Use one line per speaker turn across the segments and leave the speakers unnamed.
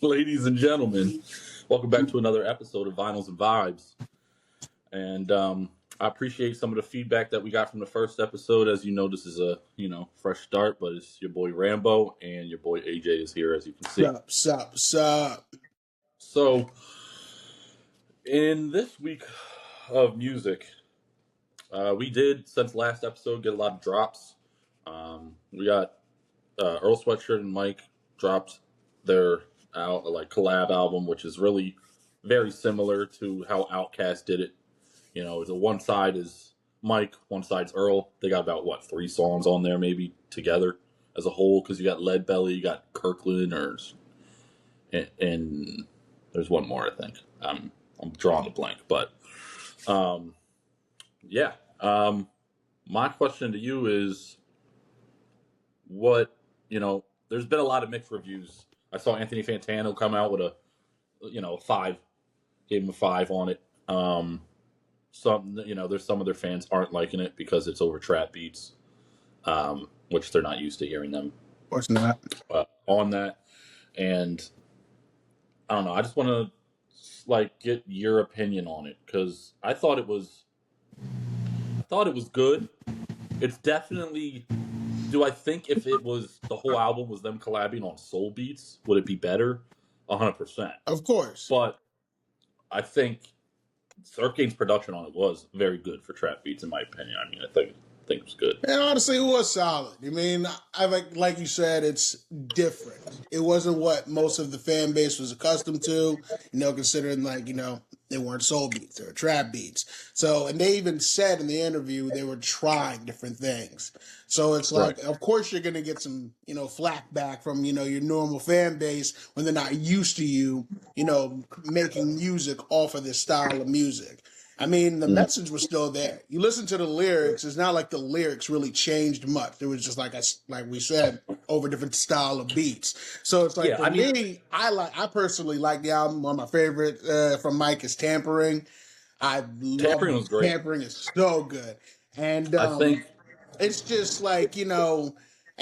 Ladies and gentlemen, welcome back to another episode of Vinyls and Vibes. And I appreciate some of the feedback that we got from the first episode. As you know, this is a fresh start, but it's your boy Rambo and your boy AJ is here, as you can see.
Sup.
So, in this week of music, we did, since last episode, get a lot of drops. We got Earl Sweatshirt and Mike dropped their collab album, which is really very similar to how Outkast did it. You know, the one side is Mike, one side's Earl. They got about 3 songs on there maybe together as a whole, because you got Lead Belly, you got Kirkland, and there's one more, I think. I'm drawing a blank, but yeah. My question to you is, there's been a lot of mixed reviews. I saw Anthony Fantano come out with a 5, gave him a 5 on it. There's some of their fans aren't liking it because it's over trap beats, which they're not used to hearing them.
Of course not.
On that, and I don't know. I just want to get your opinion on it, because I thought it was good. It's definitely. Do I think if it was the whole album was them collabing on soul beats, would it be better? 100%.
Of course.
But I think Surfgate's production on it was very good for trap beats, in my opinion. I mean, I think it was good.
And honestly, it was solid. I mean, I like you said, it's different. It wasn't what most of the fan base was accustomed to, considering they weren't soul beats, they were trap beats. So, and they even said in the interview they were trying different things. So it's like, right. Of course you're going to get some, flack back from, your normal fan base when they're not used to you, making music off of this style of music. I mean, the message was still there. You listen to the lyrics, it's not like the lyrics really changed much. It was just like we said, over different style of beats. So it's like, I personally like the album. One of my favorite from Mike is Tampering. I love
Tampering was great.
Tampering is so good. And
I think
it's just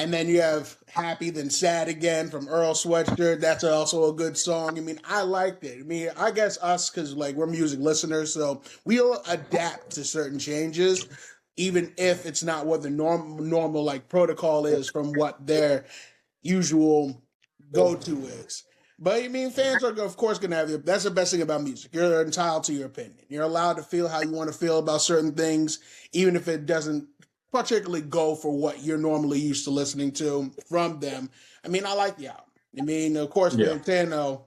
and then you have Happy Then Sad Again from Earl Sweatshirt. That's also a good song. I mean, I liked it. I mean, I guess us, because we're music listeners, so we'll adapt to certain changes, even if it's not what the normal protocol is from what their usual go-to is. But I mean, fans are, of course, going to have that's the best thing about music. You're entitled to your opinion. You're allowed to feel how you want to feel about certain things, even if it doesn't particularly go for what you're normally used to listening to from them. I mean, I like the album. I mean, of course, Fantano,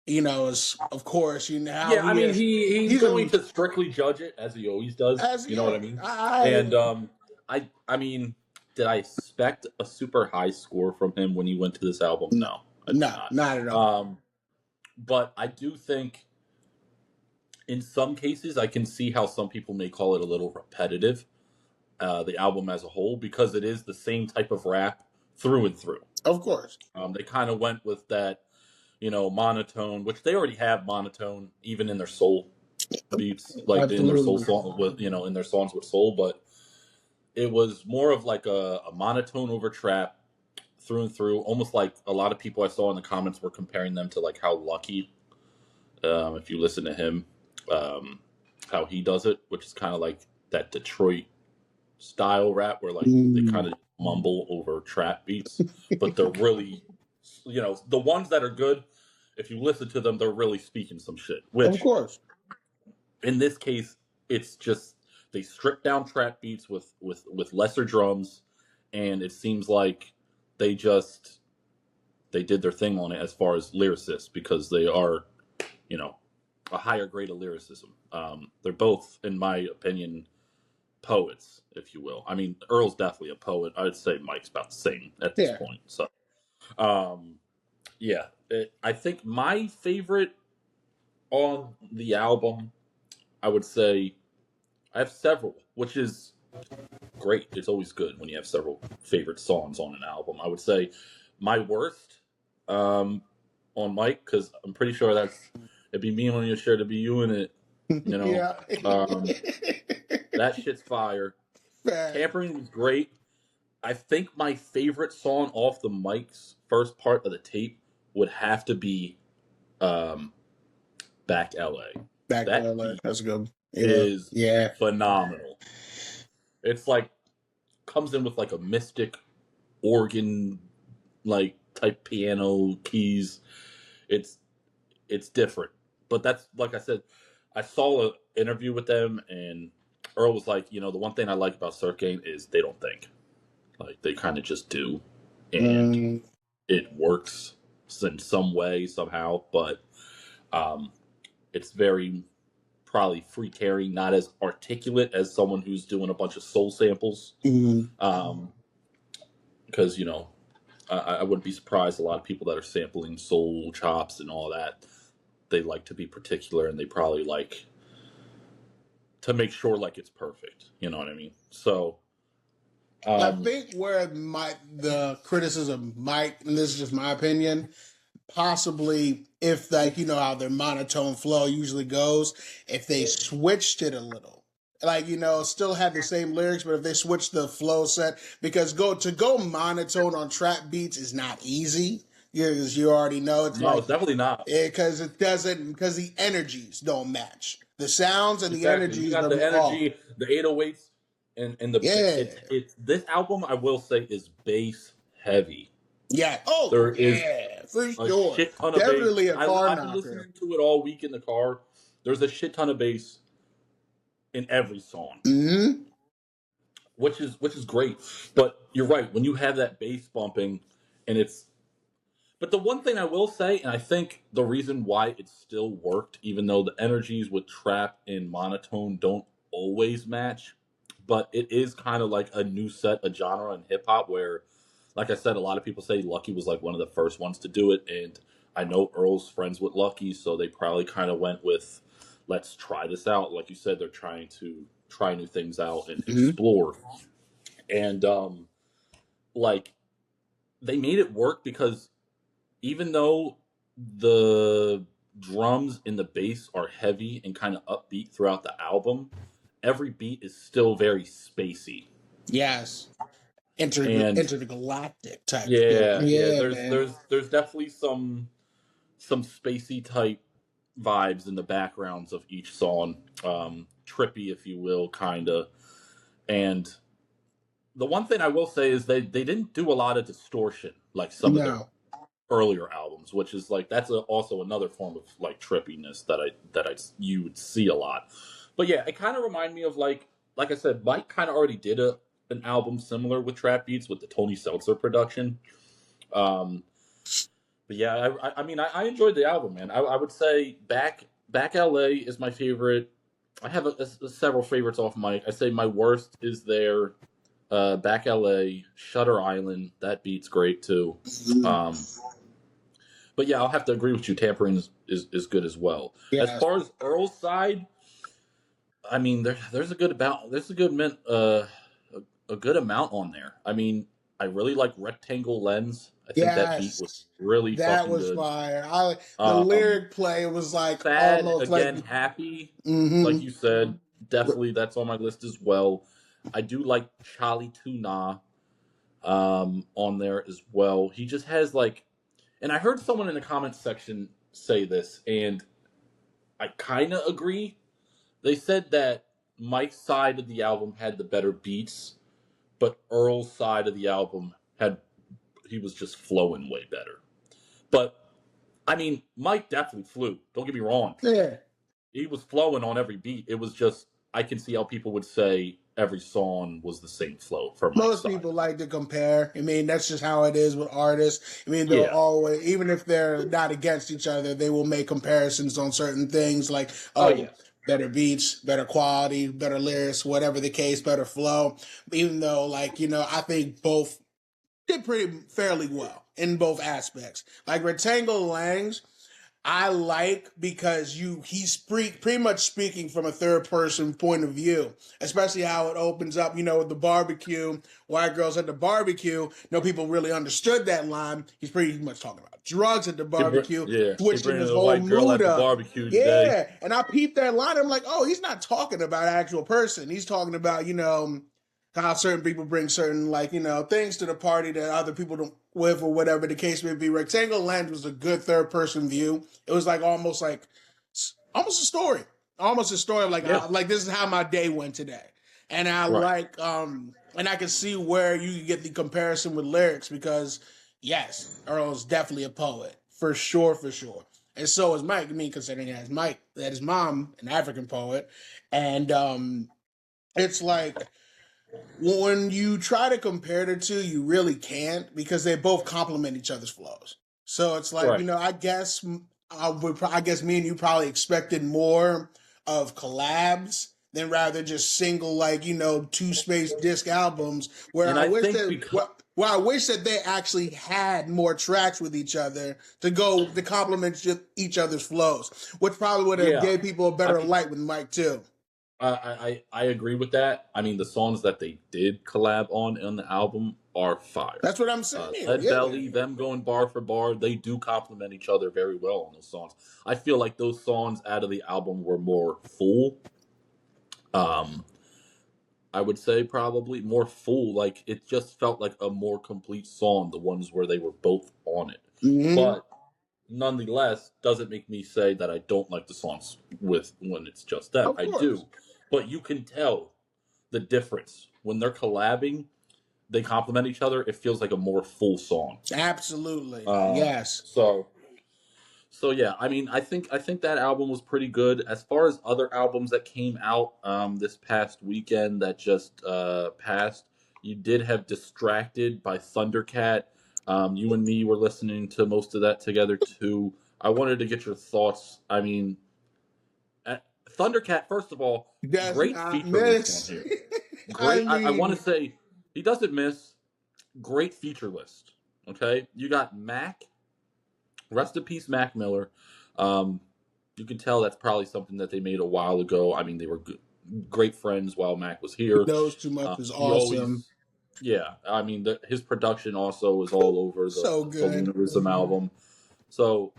is, of course, he's
going to strictly judge it, as he always does. What I mean? I mean, did I expect a super high score from him when he went to this album? No,
not at all.
But I do think in some cases I can see how some people may call it a little repetitive, the album as a whole, because it is the same type of rap through and through.
Of course.
They kind of went with that, monotone, which they already have monotone even in their soul beats, in their soul song with, in their songs with soul, but it was more of a monotone over trap through and through, almost like a lot of people I saw in the comments were comparing them to How Lucky, if you listen to him, how he does it, which is kind of like that Detroit style rap where they kind of mumble over trap beats, but they're really, the ones that are good, if you listen to them, they're really speaking some shit, which
of course
in this case it's just they strip down trap beats with lesser drums, and it seems like they did their thing on it as far as lyricists, because they are a higher grade of lyricism. They're both, in my opinion, poets, if you will. I mean, Earl's definitely a poet. I'd say Mike's about to sing at this point. So, I think my favorite on the album, I would say, I have several, which is great. It's always good when you have several favorite songs on an album. I would say my worst on Mike, because I'm pretty sure it'd be me on your shirt, it'd be you in it. That shit's fire. Tampering was great. I think my favorite song off the Mike's first part of the tape would have to be um, Back LA.
Back to
That
LA.
beat
That's good. Yeah.
is
Yeah.
phenomenal. It's like comes in with like a mystic organ like type piano keys. It's it's different. But that's like I said, I saw an interview with them and Earl was like, the one thing I like about Surfgate is they don't think. Like they kind of just do. And
Mm,
it works in some way, somehow, but um it's very probably free carry, not as articulate as someone who's doing a bunch of soul samples.
mm,
Because I wouldn't be surprised. A lot of people that are sampling soul chops and all that, they like to be particular, and they probably like to make sure like it's perfect. You know what I mean? So
I think where the criticism might, and this is just my opinion, possibly if like how their monotone flow usually goes, if they switched it a little. Like, still had the same lyrics, but if they switched the flow set, because go monotone on trap beats is not easy. As you already know, it's
no, it's definitely not.
because because the energies don't match. The sounds and the
Exactly. You
energies
got
don't
the
fall.
energy, the 808s, and the
Yeah.
it's this album I will say is bass heavy.
Yeah. Oh,
There is
yeah, for
a
sure.
shit ton of
Definitely
bass.
a car
I've been
knocker.
listening to it all week in the car. There's a shit ton of bass in every song,
Mm-hmm.
which is great. But you're right, when you have that bass bumping, and it's. But the one thing I will say, and I think the reason why it still worked, even though the energies with trap and monotone don't always match, but it is kind of like a new set, a genre in hip hop where, like I said, a lot of people say Lucky was like one of the first ones to do it, and I know Earl's friends with Lucky, so they probably kind of went with, let's try this out. Like you said, they're trying to try new things out and explore, and like they made it work because even though the drums and the bass are heavy and kind of upbeat throughout the album, every beat is still very spacey.
Yes.
And
Intergalactic type.
yeah,
Man.
there's definitely some spacey type vibes in the backgrounds of each song, trippy if you will, kinda. And the one thing I will say is they didn't do a lot of distortion like some of their earlier albums, which is like that's also another form of like trippiness that you would see a lot. But yeah, it kind of reminded me of like I said, Mike kind of already did an album similar with trap beats with the Tony Seltzer production. But yeah, I mean I enjoyed the album, man. I would say Back LA is my favorite. I have several favorites off Mike. I say my worst is their Back LA, Shutter Island. That beat's great too. But yeah, I'll have to agree with you. Tampering is good as well. Yeah. As far as Earl's side, I mean, there's a good amount. There's a good amount on there. I mean, I really like Rectangle Lens. I think that beat was really fucking good. That was
fire. The lyric play was like
sad,
almost
again,
like
happy. Like you said, definitely that's on my list as well. I do like Charlie Tuna on there as well. He just has like. And I heard someone in the comments section say this, and I kind of agree. They said that Mike's side of the album had the better beats, but Earl's side of the album he was just flowing way better. But, I mean, Mike definitely flew. Don't get me wrong.
Yeah.
He was flowing on every beat. It was just, I can see how people would say every song was the same flow for
most people like to compare. I mean, that's just how it is with artists. I mean, they'll always, even if they're not against each other, they will make comparisons on certain things like, better beats, better quality, better lyrics, whatever the case, better flow. Even though, like, I think both did fairly well in both aspects. Like Rectangle Langs, I like because he's pretty much speaking from a third person point of view, especially how it opens up, with the barbecue, white girls at the barbecue. People really understood that line. He's pretty much talking about drugs at the barbecue, switching his whole mood up.
Today.
And I peeped that line. I'm like, oh, he's not talking about an actual person. He's talking about, how certain people bring certain things to the party that other people with, or whatever the case may be. Rectangle Lens was a good third person view. It was like almost a story, almost a story of like this is how my day went today, and I
Right.
and I can see where you get the comparison with lyrics because yes, Earl's definitely a poet for sure, for sure. And so is Mike. I mean, considering that his mom, an African poet, and it's like when you try to compare the two, you really can't because they both complement each other's flows. So it's like,
Right.
I guess me and you probably expected more of collabs than rather just single, like, two space disc albums where
And
I
I
wish
think
that
because
well, I wish that they actually had more tracks with each other to complement each other's flows, which probably would have
yeah,
gave people a
I
better
mean
light with Mike too.
I agree with that. I mean, the songs that they did collab on the album are fire.
That's what I'm saying.
Lead
Yeah.
Belly, them going bar for bar, they do complement each other very well on those songs. I feel like those songs out of the album were more full. Um, I would say probably more full. Like it just felt like a more complete song. The ones where they were both on it,
Hmm.
but nonetheless, doesn't make me say that I don't like the songs with when it's just them.
Of
I
course.
do, but you can tell the difference when they're collabing. They complement each other. It feels like a more full song.
Absolutely.
Um,
Yes.
so so yeah, I mean, I think that album was pretty good. As far as other albums that came out this past weekend that just passed, you did have "Distracted" by Thundercat. You and me were listening to most of that together too. I wanted to get your thoughts. I mean, uh, Thundercat, first of all,
Does
great
not
feature list on
miss.
here.
I
Great. I want
mean,
to say he doesn't miss. Great feature list. Okay, you got Mac. Rest in peace, Mac Miller. Um, you can tell that's probably something that they made a while ago. I mean, they were great friends while Mac was here.
knows too much is
He
awesome.
always, yeah. I mean, his production also was all over
So
the
good.
Lunarism album. So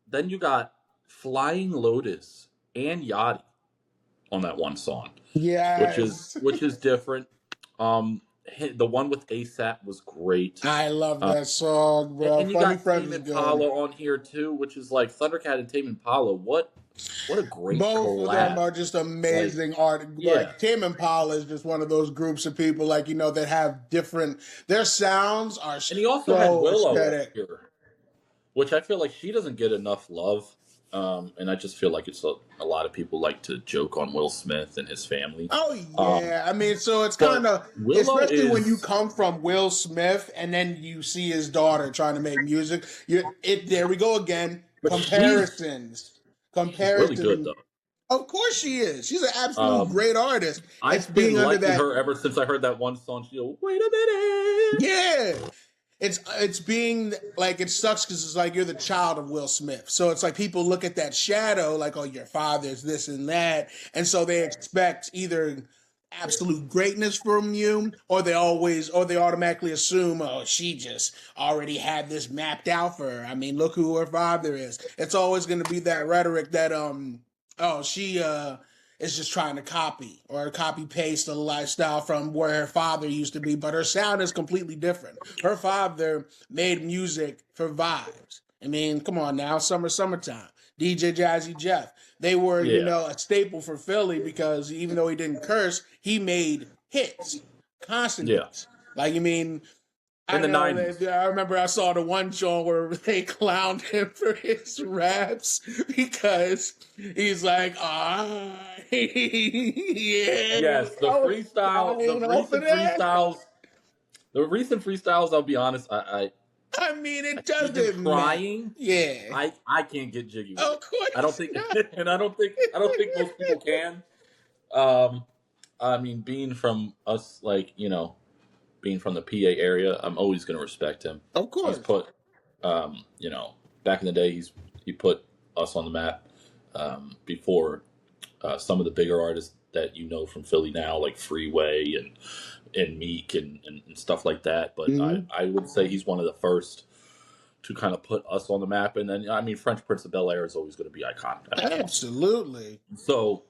then you got Flying Lotus and Yachty on that one song,
Yes.
which is different. Um, the one with ASAP was great.
I love
Uh,
that song, bro.
and you
Funny
got
Friends
Tame
is good.
Impala on here too, which is like Thundercat and Tame Impala. What a great
Both of them
collab!
are just
Like,
amazing art.
yeah,
Like Tame Impala is just one of those groups of people, like that have different. Their sounds are
and he also had
so
Willow on
aesthetic.
here, which I feel like she doesn't get enough love. And I just feel like it's a lot of people like to joke on Will Smith and his family.
Oh
Um,
yeah, I mean, so it's kind
but
of,
Willow
especially when you
is
come from Will Smith and then you see his daughter trying to make music. There we go again.
but
Comparisons,
she's really good
comparison.
though.
Of course she is. She's an absolute
Um,
great artist. It's
I've been
being under
liking
that.
her ever since I heard that one song. She go, wait a minute.
Yeah, it's being like it sucks because it's like you're the child of Will Smith. So it's like people look at that shadow like, oh, your father's this and that, and so they expect either absolute greatness from you, or they automatically assume, oh, she just already had this mapped out for her. I mean, look who her father is. It's always going to be that rhetoric that oh, she is just trying to copy paste a lifestyle from where her father used to be, but her sound is completely different. Her father made music for vibes. I mean, come on now, summertime. DJ Jazzy Jeff. They were,
Yeah,
a staple for Philly because even though he didn't curse, he made hits, constant
yeah.
hits. Like, I mean, I
In the
know
'90s.
I remember I saw the one show where they clowned him for his raps because he's like, yeah,
Yes, the
I was
freestyle,
crying off of that.
the recent freestyles. I'll be honest,
I mean,
I
it
even
doesn't matter.
crying,
Yeah,
I can't get jiggy with
of
it. I don't
course
think,
not.
and I don't think most people can. Um, I mean, being from us, like being from the PA area, I'm always going to respect him.
Of
He's
course.
put, back in the day, he put us on the map before some of the bigger artists that from Philly now, like Freeway and Meek and stuff like that. But
Hmm.
I would say he's one of the first to kind of put us on the map. And then I mean, French Prince of Bel Air is always going to be iconic.
Absolutely.
So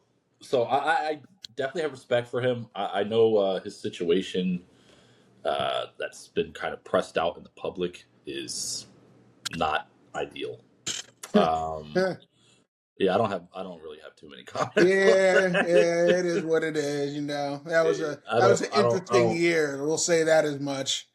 I definitely have respect for him. I know his situation that's been kind of pressed out in the public is not ideal. Um, yeah, I don't really have too many comments on
Yeah,
that.
yeah, it is what it is. That was an
I
interesting
don't.
year. We'll say that as much.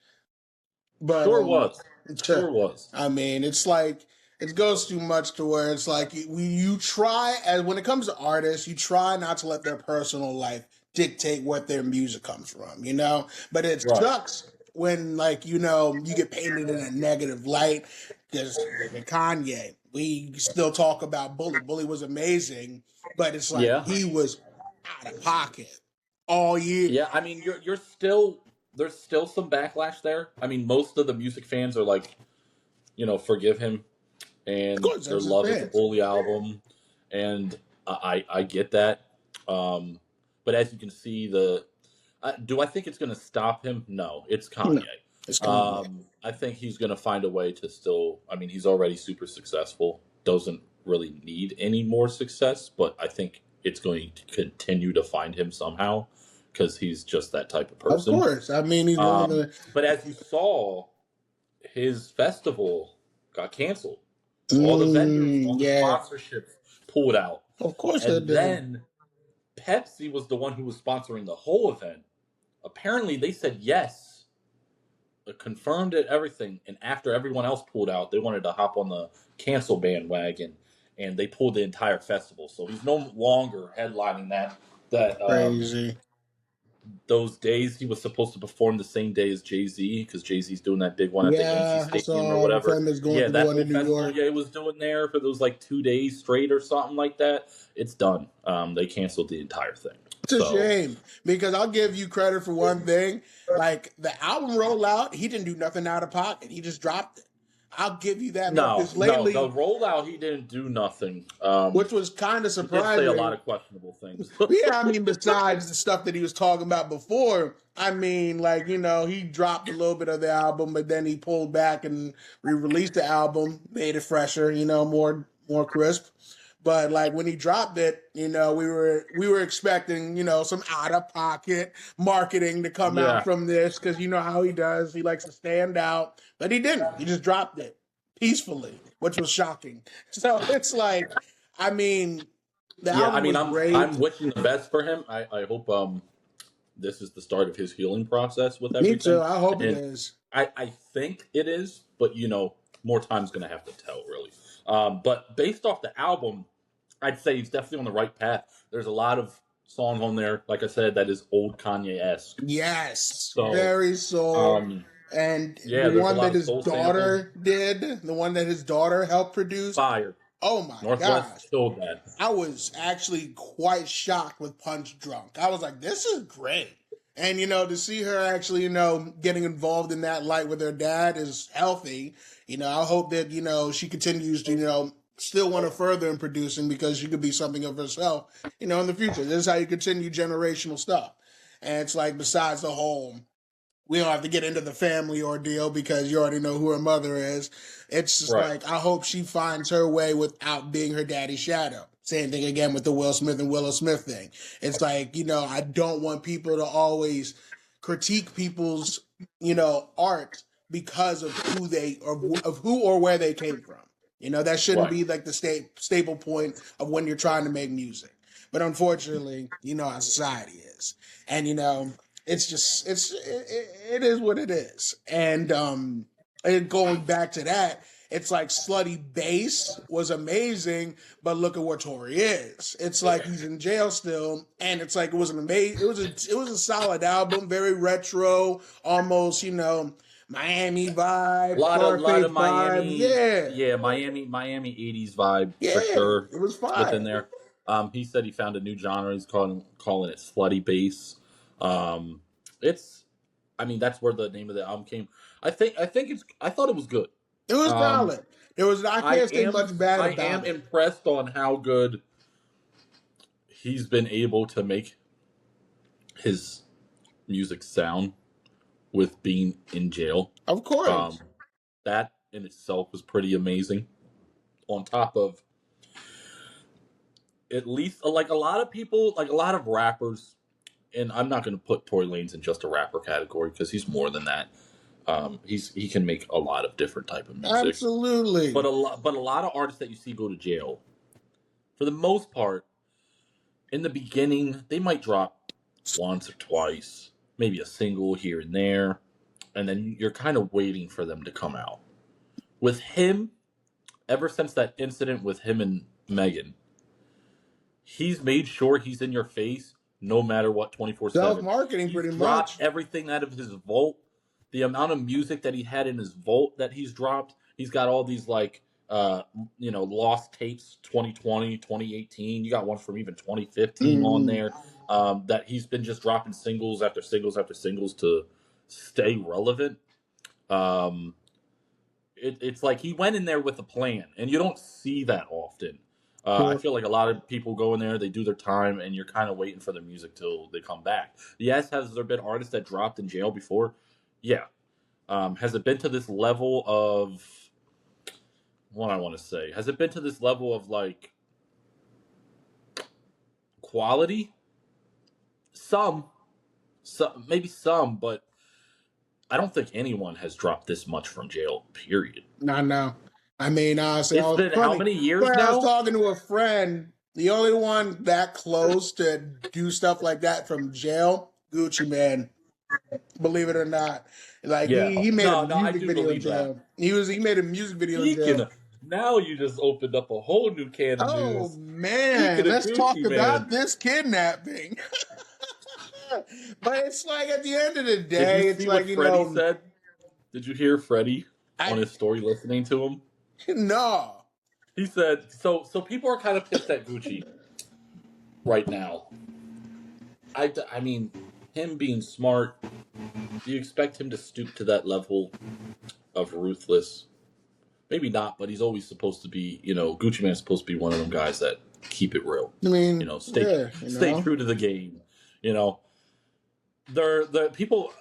But
Sure was, sure was.
I mean, it's like it goes too much to where it's like you try, as when it comes to artists, you try not to let their personal life dictate what their music comes from, you know. But it
Right.
sucks when you get painted in a negative light. Because Kanye, we still talk about Bully. Bully was amazing, but it's like
Yeah.
he was out of pocket all year.
Yeah. I mean, you're still there's still some backlash there. I mean, most of the music fans are like, forgive him,
Of
and
course,
their
that's his
love is the
fans.
Bully album, and I get that. But as you can see, do I think it's going to stop him? No, it's
No,
Kanye.
it's Kanye.
I think he's going to find a way to still. I mean, he's already super successful. Doesn't really need any more success, but I think it's going to continue to find him somehow because he's just that type of
Of
person.
course. I mean, he's one of the.
But as you saw, his festival got canceled. All the vendors, all the
Yeah,
sponsorships pulled out.
of course they
And
did.
then Pepsi was the one who was sponsoring the whole event. Apparently, they said yes, confirmed it, everything. And after everyone else pulled out, they wanted to hop on the cancel bandwagon, and they pulled the entire festival. So he's no longer headlining that
Crazy.
those days. He was supposed to perform the same day as Jay-Z because Jay-Z's doing that big one at the
Yeah,
Yankee
I
Stadium or
saw the
whatever.
famous going
Yeah,
to
that
one
whole
in New
festival
York.
Jay was doing there for those like 2 days straight or something like that. It's done. They canceled the entire thing.
It's a
So
shame because I'll give you credit for one thing. Like the album rollout, he didn't do nothing out of pocket. He just dropped it. I'll give you that because
the
lately,
rollout he didn't do nothing.
which was kind of
He did say a lot
surprising.
of questionable things.
Yeah, I mean, besides the stuff that he was talking about before, I mean, he dropped a little bit of the album, but then he pulled back and re-released the album, made it fresher, more crisp. But like when he dropped it, we were expecting, some out of pocket marketing to come out
Yeah,
from this because you know how he does. He likes to stand out, but he didn't. He just dropped it peacefully, which was shocking. So it's like, I mean, the
yeah. I
album
mean,
was
I'm
great.
wishing the best for him. I hope this is the start of his healing process with
Me too.
everything,
I hope it
and
is.
I think it is, but more time's gonna have to tell, really. But based off the album, I'd say he's definitely on the right path. There's a lot of songs on there, like I said, that is old Kanye-esque.
Yes,
So,
very soul. And
yeah,
the
there's a
one
lot
that
of
his
soul samples.
daughter did, the one that his daughter helped produce.
Fire.
Oh my gosh.
Northwest killed that.
I was actually quite shocked with Punch Drunk. I was like, this is great. And, to see her actually, getting involved in that light with her dad is healthy. I hope that, she continues to, still want to further in producing because she could be something of herself, in the future. This is how you continue generational stuff. And it's like, besides the whole, we don't have to get into the family ordeal because you already know who her mother is. It's just
Right.
like, I hope she finds her way without being her daddy's shadow. Same thing again with the Will Smith and Willow Smith thing. It's like, I don't want people to always critique people's, art because of of who or where they came from. That shouldn't
Right.
be like the staple point of when you're trying to make music. But unfortunately, how society is. And it's just it is what it is. And going back to that, it's like Slutty Bass was amazing, but look at where Tory is. It's like he's in jail still, and it's like it was an amazing. It was a solid album, very retro, almost Miami vibe,
A lot
Scarface
of
vibe.
Miami, yeah, Miami 80s vibe
Yeah,
for sure
it was
within
fire.
there. He said he found a new genre. He's calling it slutty bass. It's, I mean, that's where the name of the album came. I thought it was good.
It was
Um,
solid. I
I
can't say
am
much bad
I
about
am
it.
impressed on how good he's been able to make his music sound with being in jail.
Of course.
That in itself was pretty amazing. On top of at least like a lot of people, like a lot of rappers, and I'm not going to put Tory Lanez in just a rapper category because he's more than that. He can make a lot of different type of music.
Absolutely.
But a lot of artists that you see go to jail, for the most part, in the beginning, they might drop once or twice, maybe a single here and there, and then you're kind of waiting for them to come out. With him, ever since that incident with him and Megan, he's made sure he's in your face no matter what, 24/7.
Self-marketing, pretty much.
Dropped everything out of his vault. The amount of music that he had in his vault that he's dropped, he's got all these like lost tapes, 2020, 2018. You got one from even 2015 on there. That he's been just dropping singles after singles after singles to stay relevant. It's like he went in there with a plan, and you don't see that often. I feel like a lot of people go in there, they do their time, and you're kind of waiting for their music till they come back. Yes, has there been artists that dropped in jail before? Yeah. Has it been to this level of what I want to say? Has it been to this level of like quality? Some, maybe some, but I don't think anyone has dropped this much from jail. Period.
No. I mean, honestly,
it's been how many years now?
I was talking to a friend. The only one that close to do stuff like that from jail, Gucci Mane. Believe it or not, like he made a music video in jail. He made a music video in jail.
Now you just opened up a whole new can of news.
Oh man, let's talk about this kidnapping. But it's like at the end of the day, it's like
Freddie said. Did you hear Freddie on his story listening to him?
No.
He said so people are kind of pissed at Gucci right now. I mean, him being smart, do you expect him to stoop to that level of ruthless? Maybe not, but he's always supposed to be, Gucci Mane's supposed to be one of them guys that keep it real.
I mean,
stay true to the game. The people,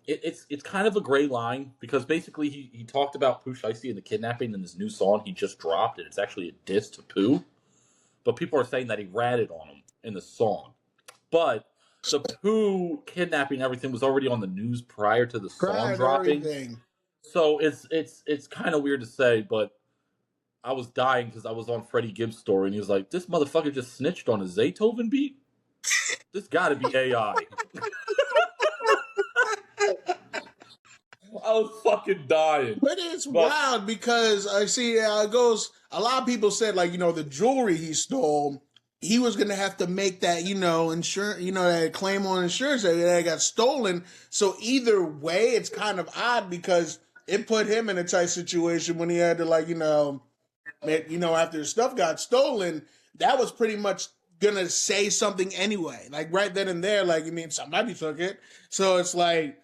it's kind of a gray line because basically he talked about Pooh Shiesty and the kidnapping in this new song he just dropped, and it's actually a diss to Pooh. But people are saying that he ratted on him in the song. But the Pooh kidnapping and everything was already on the news prior to the song dropping. So it's kind of weird to say, but I was dying because I was on Freddie Gibbs' story and he was like, "This motherfucker just snitched on a Zaytoven beat? This gotta be AI." I was fucking dying.
But it's wild because I see it goes. A lot of people said like, the jewelry he stole, he was going to have to make that, insurance, that claim on insurance that got stolen. So either way, it's kind of odd because it put him in a tight situation when he had to after his stuff got stolen, that was pretty much going to say something anyway. Like right then and there, somebody took it. So it's like,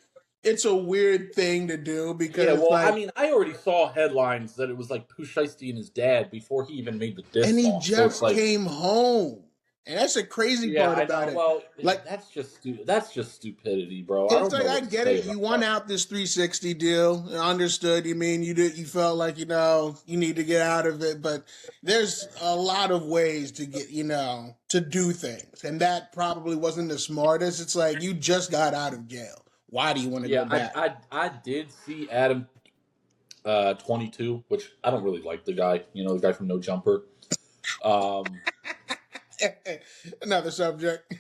it's a weird thing to do because
I already saw headlines that it was like Pooh Shiesty and his dad before he even made the diss
and he
song.
just came home, and that's the crazy part about it.
Well, that's just stupidity, bro.
It's I get it. You won out this 360 deal, understood. You mean you felt like you need to get out of it, but there's a lot of ways to get to do things, and that probably wasn't the smartest. It's like you just got out of jail. Why do you want to go back?
I did see Adam 22, which I don't really like the guy. The guy from No Jumper.
Another subject.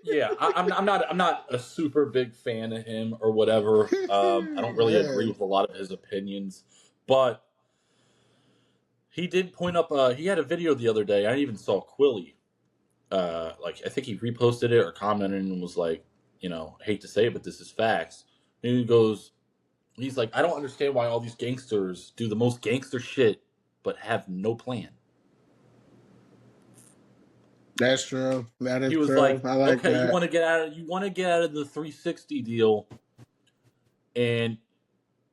Yeah, I'm not a super big fan of him or whatever. I don't really agree with a lot of his opinions, but he did point up. He had a video the other day. I even saw Quilly. I think he reposted it or commented and was like, hate to say it, but this is facts. And he's like, I don't understand why all these gangsters do the most gangster shit, but have no plan.
That's true. That is true.
He was like, okay,
that.
you want to get out of the 360 deal, and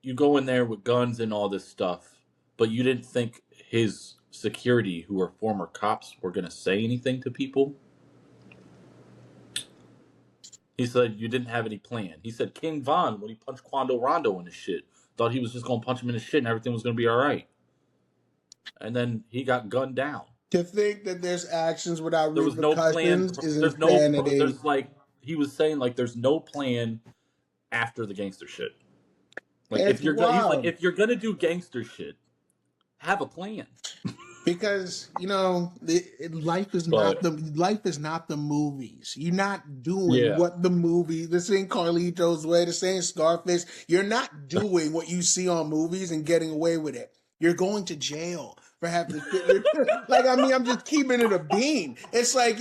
you go in there with guns and all this stuff, but you didn't think his security, who are former cops, were going to say anything to people? He said you didn't have any plan. He said King Von, when he punched Quando Rondo in his shit, thought he was just going to punch him in his shit and everything was going to be all right. And then he got gunned down.
To think that there's actions without
There was no plan.
repercussions is
There's no.
insanity.
There's like he was saying like there's no plan after the gangster shit. Like
It's
he's like
wild.
if you're gonna do gangster shit, have a plan.
Because
But
life is not the movies. You're not doing
yeah,
what the movie. This ain't Carlito's Way. This ain't Scarface. You're not doing what you see on movies and getting away with it. You're going to jail for having like I mean I'm just keeping it a bean. It's like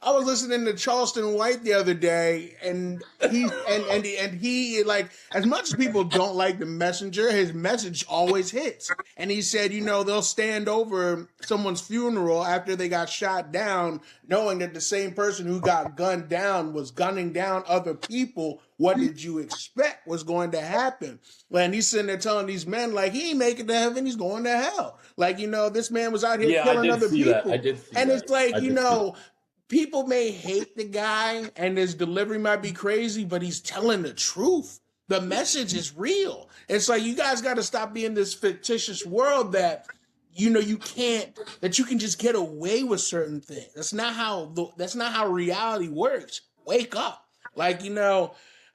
I was listening to Charleston White the other day, and he like as much as people don't like The Messenger, his message always hits. And he said, they'll stand over someone's funeral after they got shot down, knowing that the same person who got gunned down was gunning down other people. What did you expect was going to happen? And he's sitting there telling these men, like, he ain't making it to heaven, he's going to hell. Like, this man was out here
yeah, I
killing
did
other
see that. I
people.
did see
And
that.
it's like,
I did see that.
people may hate the guy and his delivery might be crazy, but he's telling the truth. The message is real. It's like you guys got to stop being this fictitious world that you can't, that you can just get away with certain things. That's not how reality works. Wake up. Like,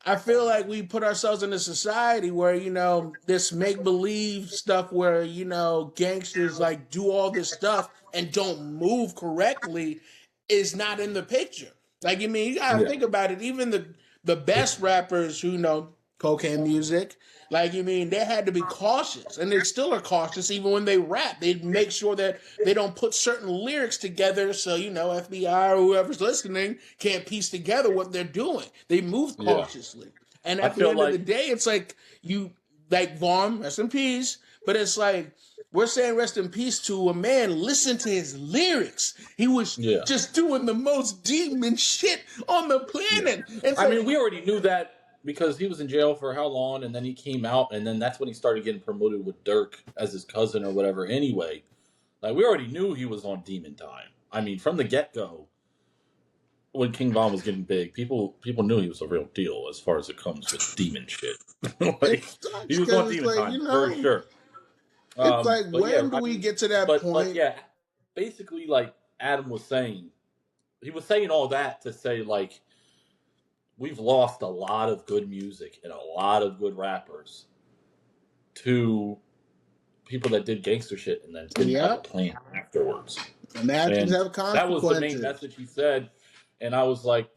I feel like we put ourselves in a society where, this make believe stuff where, gangsters like do all this stuff and don't move correctly is not in the picture. Like, you gotta
Yeah,
think about it. Even the best rappers who know cocaine music, like, they had to be cautious, and they still are cautious even when they rap. They make sure that they don't put certain lyrics together so, FBI or whoever's listening can't piece together what they're doing. They move
yeah.
cautiously. And
I
at the
feel
end of the
like
day, it's like like Vaughn, rest in peace, but it's like, we're saying rest in peace to a man. Listen to his lyrics. He was
yeah,
just doing the most demon shit on the
yeah.
planet. It's
I mean,
like,
we already knew that because he was in jail for how long, and then he came out, and then that's when he started getting promoted with Dirk as his cousin or whatever. Anyway, like we already knew he was on demon time. I mean, from the get go, when King Von was getting big, people knew he was a real deal as far as it comes with demon shit.
it
Like
sucks
he was on
because it's
demon
like,
time for sure.
it's like,
But yeah,
when do
I
we
mean,
get to that
but
point?
yeah, basically, like Adam was saying, he was saying all that to say like we've lost a lot of good music and a lot of good rappers to people that did gangster shit and then didn't have a
Yep.
plan afterwards.
And actions
And
have
that was the main
consequences.
message he said. And I was like,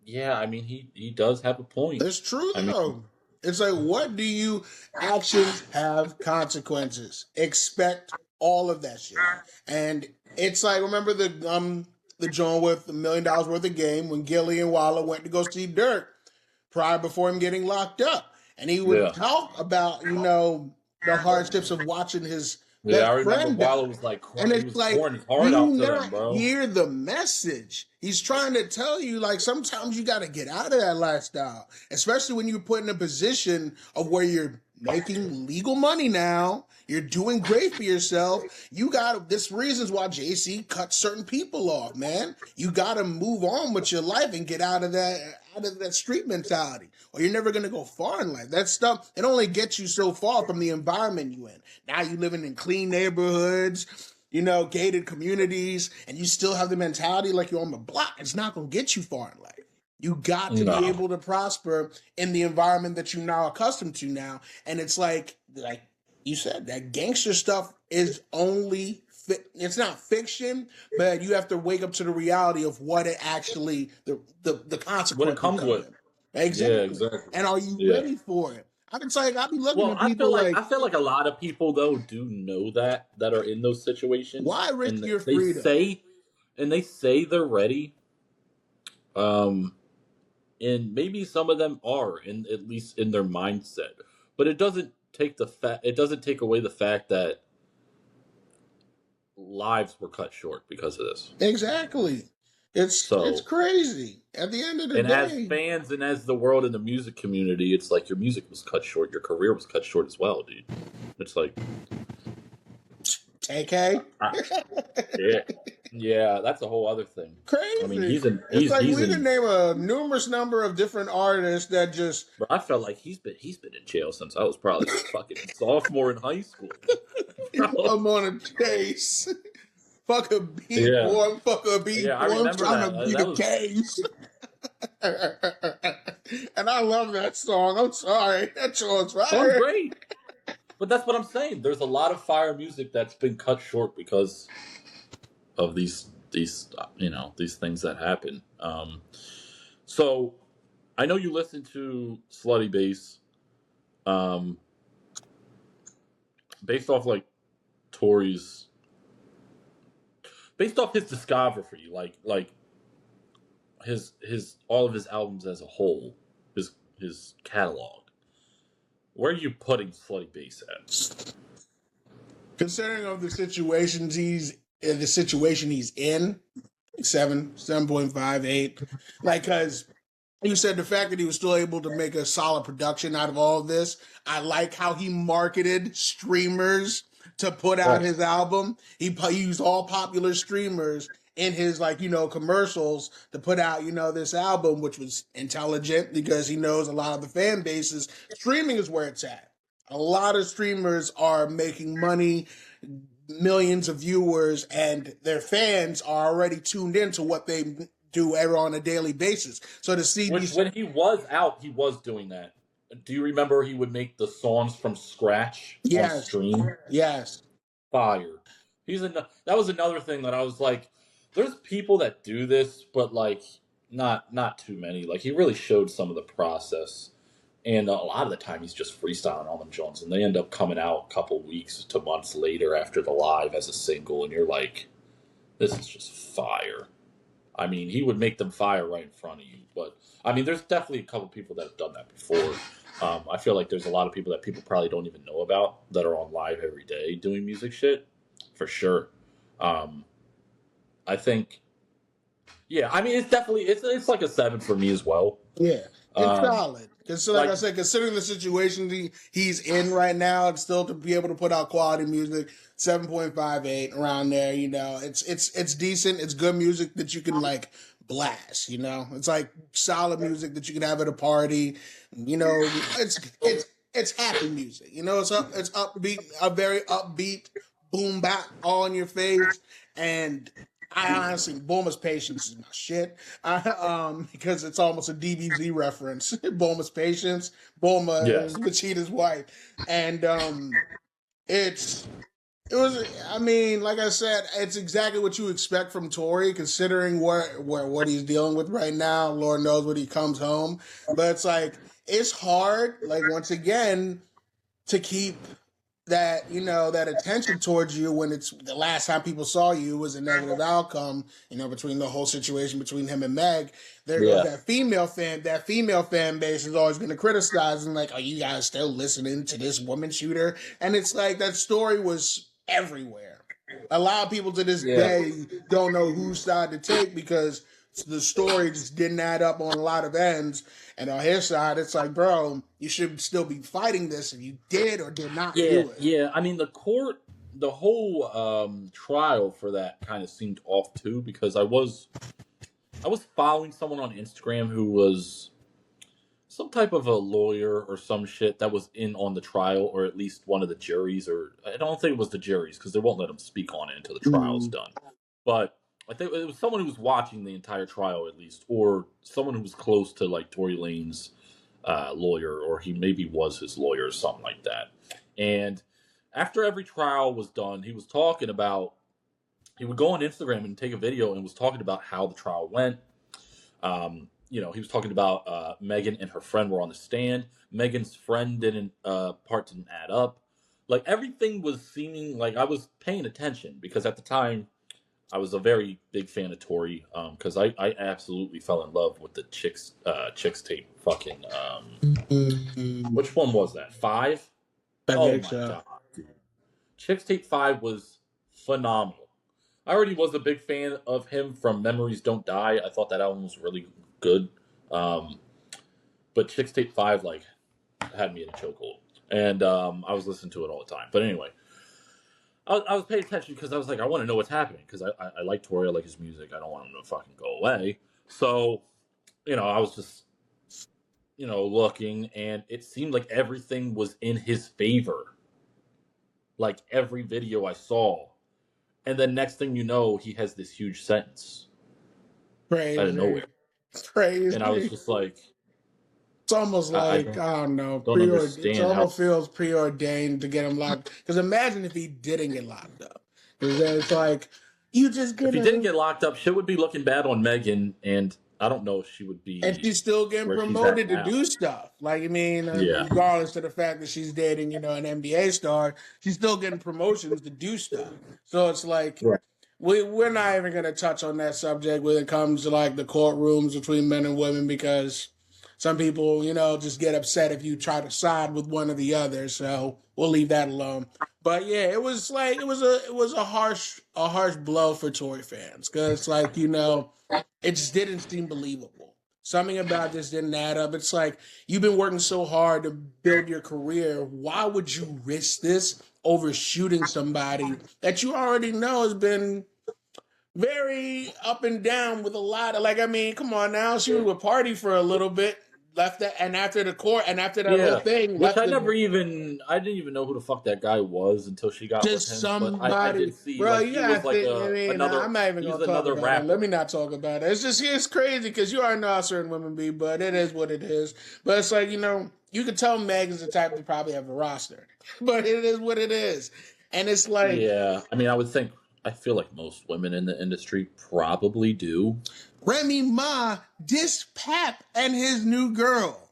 yeah, I mean, he does have a point.
It's true
I mean,
though. It's like, actions have consequences. Expect all of that shit. And it's like, remember the joint with $1 million worth of game when Gilly and Walla went to go see Dirk before him getting locked up. And he would
yeah.
talk about, the hardships of watching his
Yeah, I
best
remember
friend die.
Wallow was like,
And
he
it's
was
like,
pouring his heart
do you
out to them,
not
bro.
hear the message? He's trying to tell you, like, sometimes you got to get out of that lifestyle, especially when you're put in a position of where you're making legal money now. You're doing great for yourself. This reasons why JC cut certain people off, man. You got to move on with your life and get out of that street mentality, or you're never going to go far in life. That stuff, it only gets you so far from the environment you in. Now you living in clean neighborhoods, gated communities, and you still have the mentality like you're on the block. It's not going to get you far in life. You got to be able to prosper in the environment that you're now accustomed to now. And it's like you said, that gangster stuff is only, it's not fiction, but you have to wake up to the reality of what it actually, the consequences
What it comes with.
Exactly.
Yeah, exactly.
And are you ready for it? I can say, I'll be looking
Well,
at people
I feel like a lot of people though do know that are in those situations.
Why risk
and
your freedom?
They say they're ready. And maybe some of them are, at least in their mindset. But it doesn't take away the fact that lives were cut short because of this.
Exactly. It's crazy. At the end of the day.
And as fans and as the world and the music community, it's like your music was cut short, your career was cut short as well, dude. It's like
AK.
Yeah, that's a whole other thing.
Crazy.
I mean, we
can name a numerous number of different artists that just.
Bro, I felt like he's been in jail since I was probably a fucking sophomore in high school.
I'm on a chase. Fuck a beat,
Yeah,
boy. Fuck a beat,
yeah, I
boy. I'm
remember
trying
that.
to beat
That
a
was
case. And I love that song. I'm sorry. That song's
sounds
fire.
great. But that's what I'm saying. There's a lot of fire music that's been cut short because of these these things that happen. So I know you listen to Slutty Bass, um, based off like Tory's, based off his discography, like his all of his albums as a whole, his catalog. Where are you putting Slutty Bass at?
Considering of the situations the situation he's in, 7.58. Like, cause you said the fact that he was still able to make a solid production out of all of this. I like how he marketed streamers to put out his album. He used all popular streamers in his commercials to put out this album, which was intelligent because he knows a lot of the fan bases. Streaming is where it's at. A lot of streamers are making money, millions of viewers, and their fans are already tuned into what they do ever on a daily basis. So to see
Which,
these,
when he was out, he was doing that. Do you remember he would make the songs from scratch on
yes,
stream?
yes,
Fire. That was another thing that I was like, there's people that do this, but like not too many. Like he really showed some of the process, and a lot of the time he's just freestyling on them Jones, and they end up coming out a couple weeks to months later after the live as a single, and you're like, this is just fire. I mean, he would make them fire right in front of you. But I mean, there's definitely a couple people that have done that before. I feel like there's a lot of people that people probably don't even know about that are on live every day doing music shit, for sure. Um, I think, yeah. I mean, it's definitely it's like a 7 for me as well.
yeah, it's solid. Because, like I
like
said, considering the situation he's in right now, and still to be able to put out quality music, 7.58 around there. It's decent. It's good music that you can like blast. It's like solid music that you can have at a party. It's happy music. It's upbeat, a very upbeat boom bap all in your face. And I honestly, Bulma's Patience is my shit. Because it's almost a DBZ reference. Bulma's Patience. Bulma
yes,
is Vegeta's wife. And it was, I mean, like I said, it's exactly what you expect from Tory, considering what he's dealing with right now. Lord knows when he comes home. But it's like, it's hard, like, once again, to keep that attention towards you when it's the last time people saw you was a negative outcome, between the whole situation between him and Meg. There goes that female fan base is always going to criticize and like, are you guys still listening to this woman shooter? And it's like that story was everywhere. A lot of people to this day don't know whose side to take because the story just didn't add up on a lot of ends. And on his side, it's like, bro, you should still be fighting this if you did or did not do it.
Yeah. I mean, the whole trial for that kind of seemed off too because I was following someone on Instagram who was some type of a lawyer or some shit that was in on the trial, or at least one of the juries, or I don't think it was the juries because they won't let them speak on it until the trial's done. But I think it was someone who was watching the entire trial at least, or someone who was close to like Tory Lanez lawyer, or he maybe was his lawyer or something like that. And after every trial was done, he was talking about, he would go on Instagram and take a video and was talking about how the trial went. He was talking about Megan and her friend were on the stand. Megan's friend part didn't add up. Like everything was seeming like I was paying attention because at the time I was a very big fan of Tory because I absolutely fell in love with the Chicks tape. Fucking which one was that? 5? Oh my god, dude. Chicks Tape 5 was phenomenal. I already was a big fan of him from Memories Don't Die. I thought that album was really good. But Chicks Tape 5 like had me in a chokehold. And I was listening to it all the time. But anyway, I was paying attention because I was like, I want to know what's happening because I like Tory, I like his music. I don't want him to fucking go away. So, I was just, looking, and it seemed like everything was in his favor. Like every video I saw, and then next thing you know, he has this huge sentence out of
Crazy.
nowhere,
Crazy.
and I was just like,
It's almost
I
like, I don't know,
don't
it
understand how.
almost feels preordained to get him locked. Because imagine if he didn't get locked up. Because then it's like, you just
If
get
he didn't
him.
get locked up, shit would be looking bad on Megan, and I don't know if she would
And
be
she's still getting
where she's at
promoted to
now.
do stuff. Like, I mean,
Yeah,
regardless of the fact that she's dating, an NBA star, she's still getting promotions to do stuff. So it's like,
right.
we're not even going to touch on that subject when it comes to like the courtrooms between men and women, because some people, just get upset if you try to side with one or the other. So we'll leave that alone. But yeah, it was like it was a harsh blow for Tory fans, because like it just didn't seem believable. Something about this didn't add up. It's like, you've been working so hard to build your career. Why would you risk this over shooting somebody that you already know has been very up and down with a lot of, like, I mean, come on now. She was with Party for a little bit, left that, and after the court, and after that whole
Yeah,
thing,
which
left
I didn't even know who the fuck that guy was until she got with
just
him. But I
somebody,
did see
bro.
like
You
he
gotta
was like
think. I mean, I'm not even
he was
gonna talk
another
about it. Let me
rapper.
not talk about it. It's crazy because you already know how certain women be, but it is what it is. But it's like, you could tell Meg is the type to probably have a roster, but it is what it is, and it's like,
Yeah, I mean, I feel like most women in the industry probably do.
Remy Ma dissed Pap and his new girl.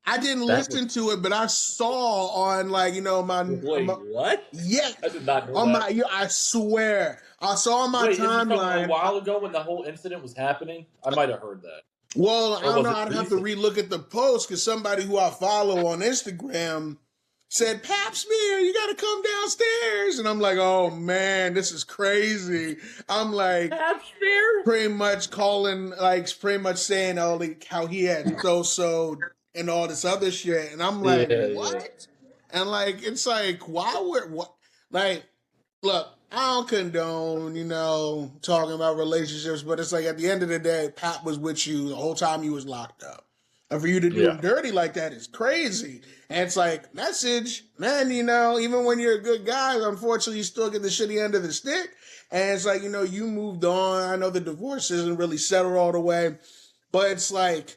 I didn't
That was
listen to it, but I saw on, like,
wait, what?
yeah,
I did not know
on
that.
I swear, I saw on my
Wait, is this from a
timeline.
while ago when the whole incident was happening? I might have heard that,
Well, I
or
don't
was
know.
it
I'd have to
recent?
relook at the post, because somebody who I follow on Instagram said, Pap Smear, you got to come downstairs. And I'm like, oh man, this is crazy. I'm like,
Pap smear?
pretty much calling, like, pretty much saying, oh, like, how he had so and all this other shit. And I'm like,
Yeah, yeah.
what? And like, it's like, why would, what? Like, look, I don't condone, talking about relationships, but it's like, at the end of the day, Pat was with you the whole time you was locked up. And for you to do him
Yeah.
dirty like that is crazy. And it's like, message, man, even when you're a good guy, unfortunately, you still get the shitty end of the stick. And it's like, you moved on. I know the divorce isn't really settled all the way, but it's like,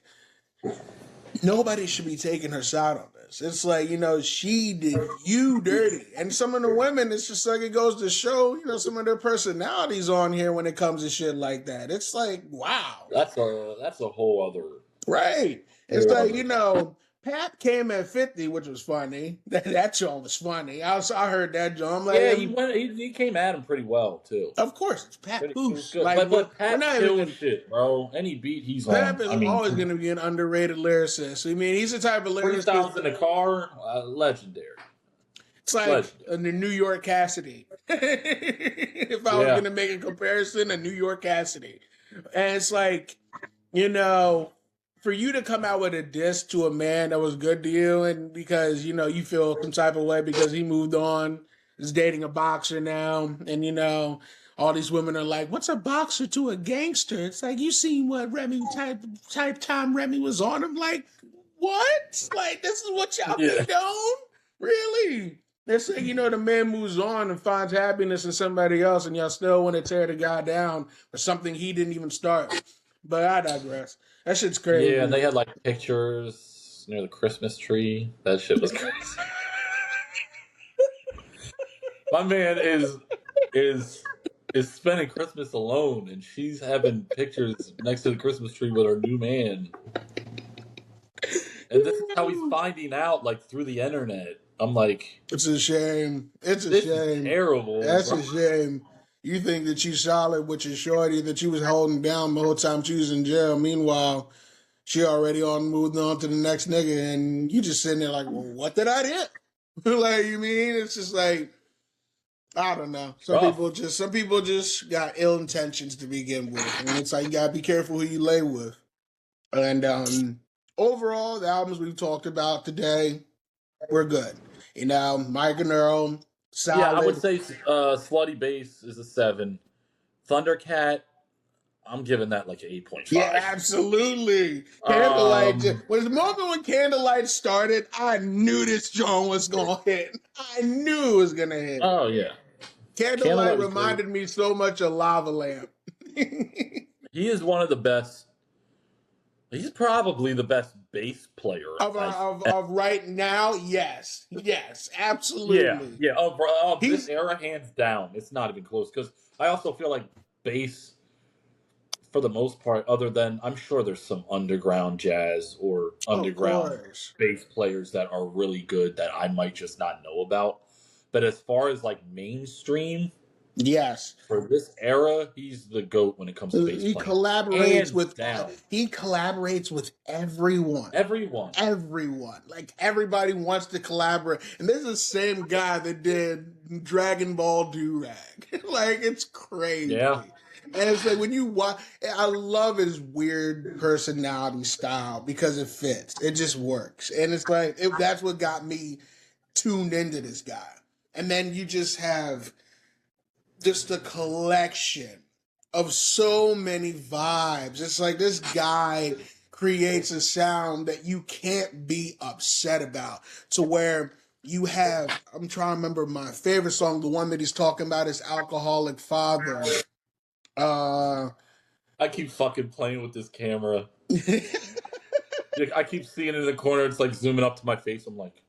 nobody should be taking her side on this. It's like, she did you dirty. And some of the women, it's just like, it goes to show, some of their personalities on here when it comes to shit like that. It's like, wow.
That's a whole other
Right. It's
whole
like,
other.
Pat came at 50, which was funny. That joint was funny. I heard that joint. I'm like,
Yeah, he came at him pretty well too.
of course, it's Pat
It was
Poose.
good.
Like,
But
we're
Pat
not even
kills shit, bro. Any beat he's
Pap
on.
is
I mean,
always going to be an underrated lyricist. I mean, he's the type of lyricist.
freestyles in the car, legendary.
It's like the New York Cassidy. If I was going to make a comparison, a New York Cassidy. And it's like, for you to come out with a diss to a man that was good to you, and because, you feel some type of way because he moved on, is dating a boxer now, and, all these women are like, what's a boxer to a gangster? It's like, you seen what Remy type time Remy was on him? Like, what? Like, this is what y'all be doing? Really? They're saying, the man moves on and finds happiness in somebody else, and y'all still want to tear the guy down for something he didn't even start. But I digress. That shit's crazy.
Yeah, and they had like pictures near the Christmas tree. That shit was crazy. My man is spending Christmas alone, and she's having pictures next to the Christmas tree with her new man. And this is how he's finding out, like, through the internet. I'm like,
it's a shame. It's a
this
shame.
Is terrible.
That's a shame. You think that you solid with your shorty that you was holding down the whole time she was in jail. Meanwhile, she already moved on to the next nigga, and you just sitting there like, well, what did I do? Like, you mean? It's just like, I don't know. Some people just got ill intentions to begin with, and it's like, you gotta be careful who you lay with. And overall, the albums we've talked about today, we're good. Mike and Earl, solid.
Yeah, I would say Slutty Bass is a 7. Thundercat, I'm giving that like an 8.5.
Yeah, absolutely. Candlelight. When the moment when Candlelight started, I knew this joint was gonna hit. I knew it was gonna hit.
Oh yeah.
Candlelight reminded me so much of Lava Lamp.
He is one of the best. He's probably the best bass player
of right now. Yes, absolutely.
Yeah. Of this era, hands down. It's not even close. Because I also feel like bass, for the most part, other than I'm sure there's some underground jazz or underground bass players that are really good that I might just not know about. But as far as like mainstream,
yes,
for this era, he's the GOAT when it comes to bass playing.
He collaborates with everyone. Like everybody wants to collaborate. And this is the same guy that did Dragon Ball Durag. Like it's crazy.
Yeah.
And it's like when you watch, I love his weird personality style because it fits. It just works. And it's like, that's what got me tuned into this guy. And then you just have just a collection of so many vibes. It's like this guy creates a sound that you can't be upset about, to where you have, I'm trying to remember my favorite song, the one that he's talking about is Alcoholic Father.
I keep fucking playing with this camera. I keep seeing it in the corner. It's like zooming up to my face. I'm like,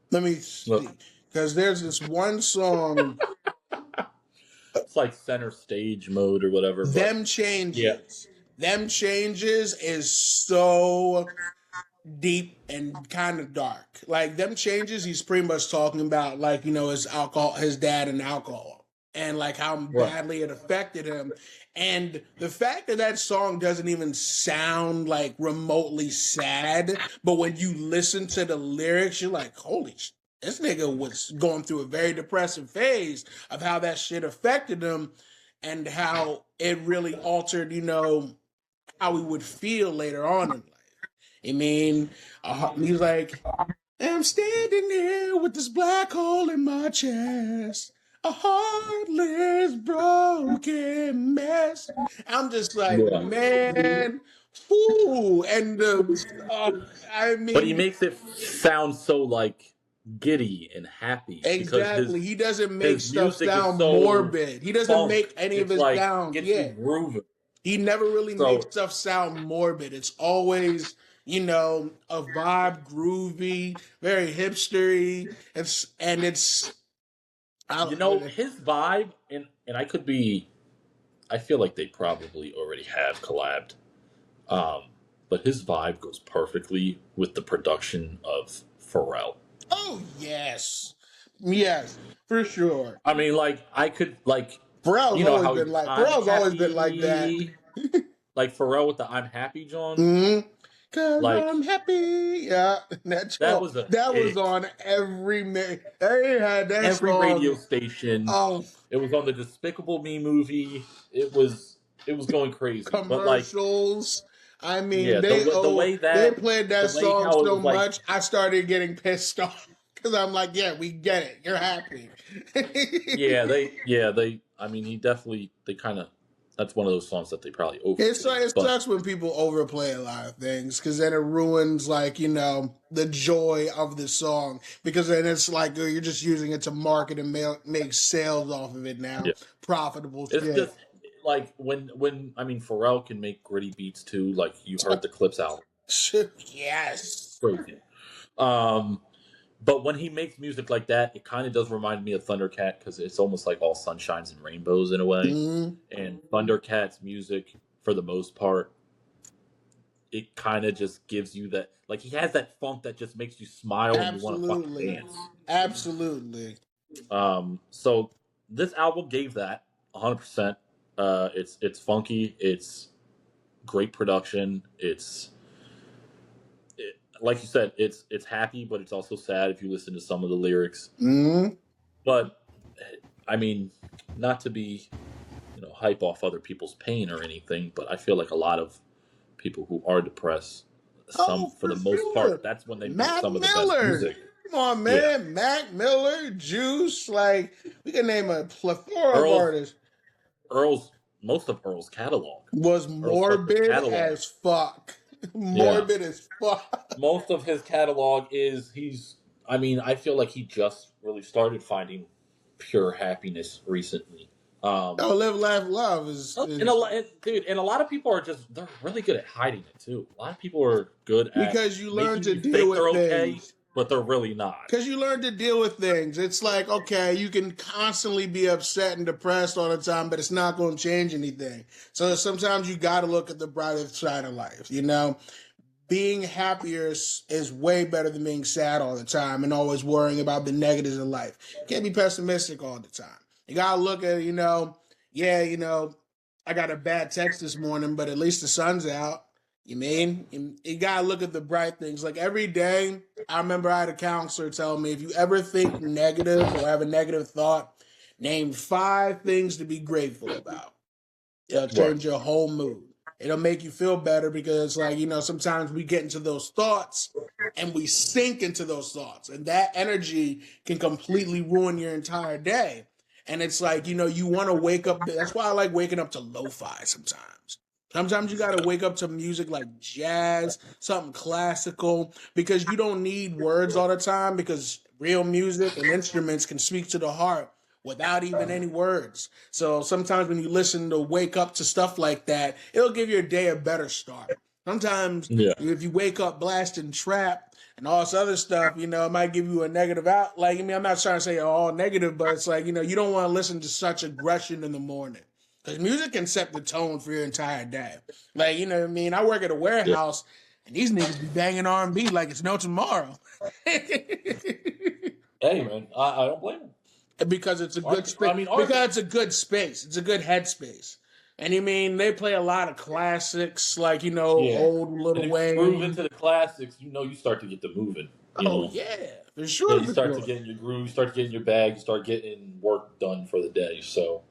let me see. Because there's this one song.
It's like center stage mode or whatever.
Them Changes. Yeah. Them Changes is so deep and kind of dark. Like Them Changes, he's pretty much talking about like, his dad and alcohol and like how badly it affected him. And the fact that song doesn't even sound like remotely sad, but when you listen to the lyrics, you're like, holy shit. This nigga was going through a very depressive phase of how that shit affected him and how it really altered, how he would feel later on in life. I mean, he's like, I'm standing here with this black hole in my chest, a heartless, broken mess. I'm just like, man, fool. And I mean,
but he makes it sound so like giddy and happy.
Exactly. He doesn't make stuff sound morbid. He doesn't make any of his sound. Yeah. He never really makes stuff sound morbid. It's always, a vibe, groovy, very hipstery. His
vibe, and I feel like they probably already have collabed. But his vibe goes perfectly with the production of Pharrell.
Oh, yes. Yes, for sure.
I mean,
Pharrell's always been like that.
Like Pharrell with the I'm Happy John.
Mm-hmm. Cause I'm happy. Yeah. That was on every
radio station. Oh. It was on the Despicable Me movie. It was going crazy.
Commercials. I mean, they played that song so much, I started getting pissed off because I'm like, yeah, we get it. You're happy.
That's one of those songs that they probably overplay.
It sucks when people overplay a lot of things because then it ruins, the joy of the song, because then it's like you're just using it to market and make sales off of it now. Yeah. Profitable shit. It's just
like when Pharrell can make gritty beats too. Like you heard the Clips out.
Yes.
Crazy. But when he makes music like that, it kind of does remind me of Thundercat because it's almost like all sunshines and rainbows in a way. Mm-hmm. And Thundercat's music, for the most part, it kind of just gives you that, like he has that funk that just makes you smile and you want to fucking dance.
Absolutely.
So this album gave that 100%. It's funky. It's great production. Like you said, it's happy, but it's also sad if you listen to some of the lyrics.
Mm-hmm.
But I mean, not to be, hype off other people's pain or anything, but I feel like a lot of people who are depressed, for the most part, that's when they make some of the best music.
Come on, man. Yeah. Mac Miller, Juice, like we can name a plethora of artists.
Most of Earl's catalog
was morbid as fuck. Morbid as fuck.
Most of his catalog is I feel like he just really started finding pure happiness recently.
Live, laugh, love is
and a lot of people they're really good at hiding it too. A lot of people are good at
because you learn
making
to
you
deal
think
with
they're okay,
things.
but they're really not.
Because you learn to deal with things. It's like, okay, you can constantly be upset and depressed all the time, but it's not going to change anything. So sometimes you got to look at the brighter side of life. You know, being happier is way better than being sad all the time and always worrying about the negatives in life. You can't be pessimistic all the time. You got to look at, I got a bad text this morning, but at least the sun's out. You mean? You got to look at the bright things. Like every day, I remember I had a counselor tell me, if you ever think negative or have a negative thought, name 5 things to be grateful about. It'll change your whole mood. It'll make you feel better because, like, sometimes we get into those thoughts and we sink into those thoughts, and that energy can completely ruin your entire day. And it's like, you want to wake up. That's why I like waking up to lo-fi sometimes. Sometimes you got to wake up to music like jazz, something classical, because you don't need words all the time, because real music and instruments can speak to the heart without even any words. So sometimes when you listen to wake up to stuff like that, it'll give your day a better start. Sometimes if you wake up blasting trap and all this other stuff, it might give you a negative out. Like, I'm not trying to say all negative, but it's like, you don't want to listen to such aggression in the morning. Because music can set the tone for your entire day. Like, you know what I mean? I work at a warehouse, and these niggas be banging R&B like it's no tomorrow.
Hey, man, I don't blame them.
Because it's a good space. Because it's a good space. It's a good headspace. And they play a lot of classics, like, old Lil Wayne.
Groove into the classics, you start to get the moving.
Yeah, for sure.
You start to get in your groove, you start to get in your bag, you start getting work done for the day. So,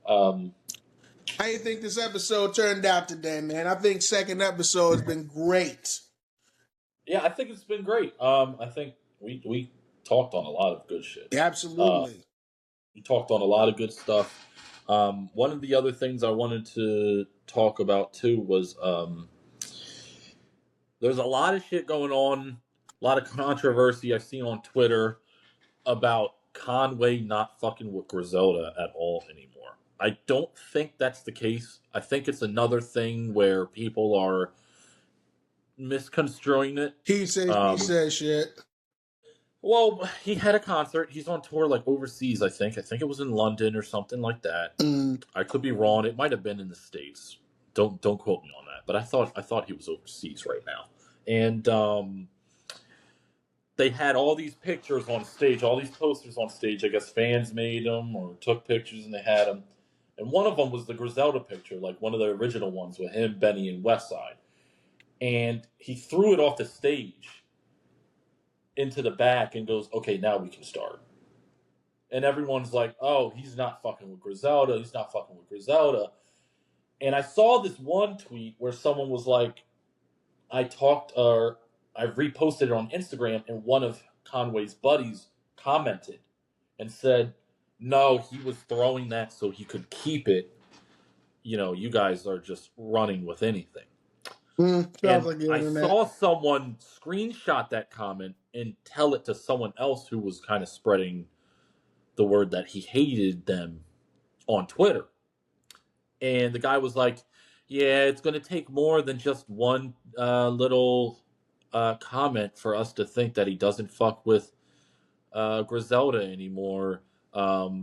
how do you think this episode turned out today, man? I think second episode has been great.
Yeah, I think it's been great. I think we talked on a lot of good shit.
Yeah, absolutely.
We talked on a lot of good stuff. One of the other things I wanted to talk about too was there's a lot of shit going on, a lot of controversy I've seen on Twitter about Conway not fucking with Griselda at all anymore. I don't think that's the case. I think it's another thing where people are misconstruing it.
He said shit.
Well, he had a concert. He's on tour like overseas, I think. I think it was in London or something like that. I could be wrong. It might have been in the States. Don't quote me on that. But I thought he was overseas right now. And they had all these pictures on stage, all these posters on stage. I guess fans made them or took pictures and they had them. And one of them was the Griselda picture, like one of the original ones with him, Benny, and Westside. And he threw it off the stage into the back and goes, okay, now we can start. And everyone's like, oh, he's not fucking with Griselda. He's not fucking with Griselda. And I saw this one tweet where someone was like, I reposted it on Instagram, and one of Conway's buddies commented and said, no, he was throwing that so he could keep it. You guys are just running with anything. And I saw someone screenshot that comment and tell it to someone else who was kind of spreading the word that he hated them on Twitter. And the guy was like, yeah, it's going to take more than just one little comment for us to think that he doesn't fuck with Griselda anymore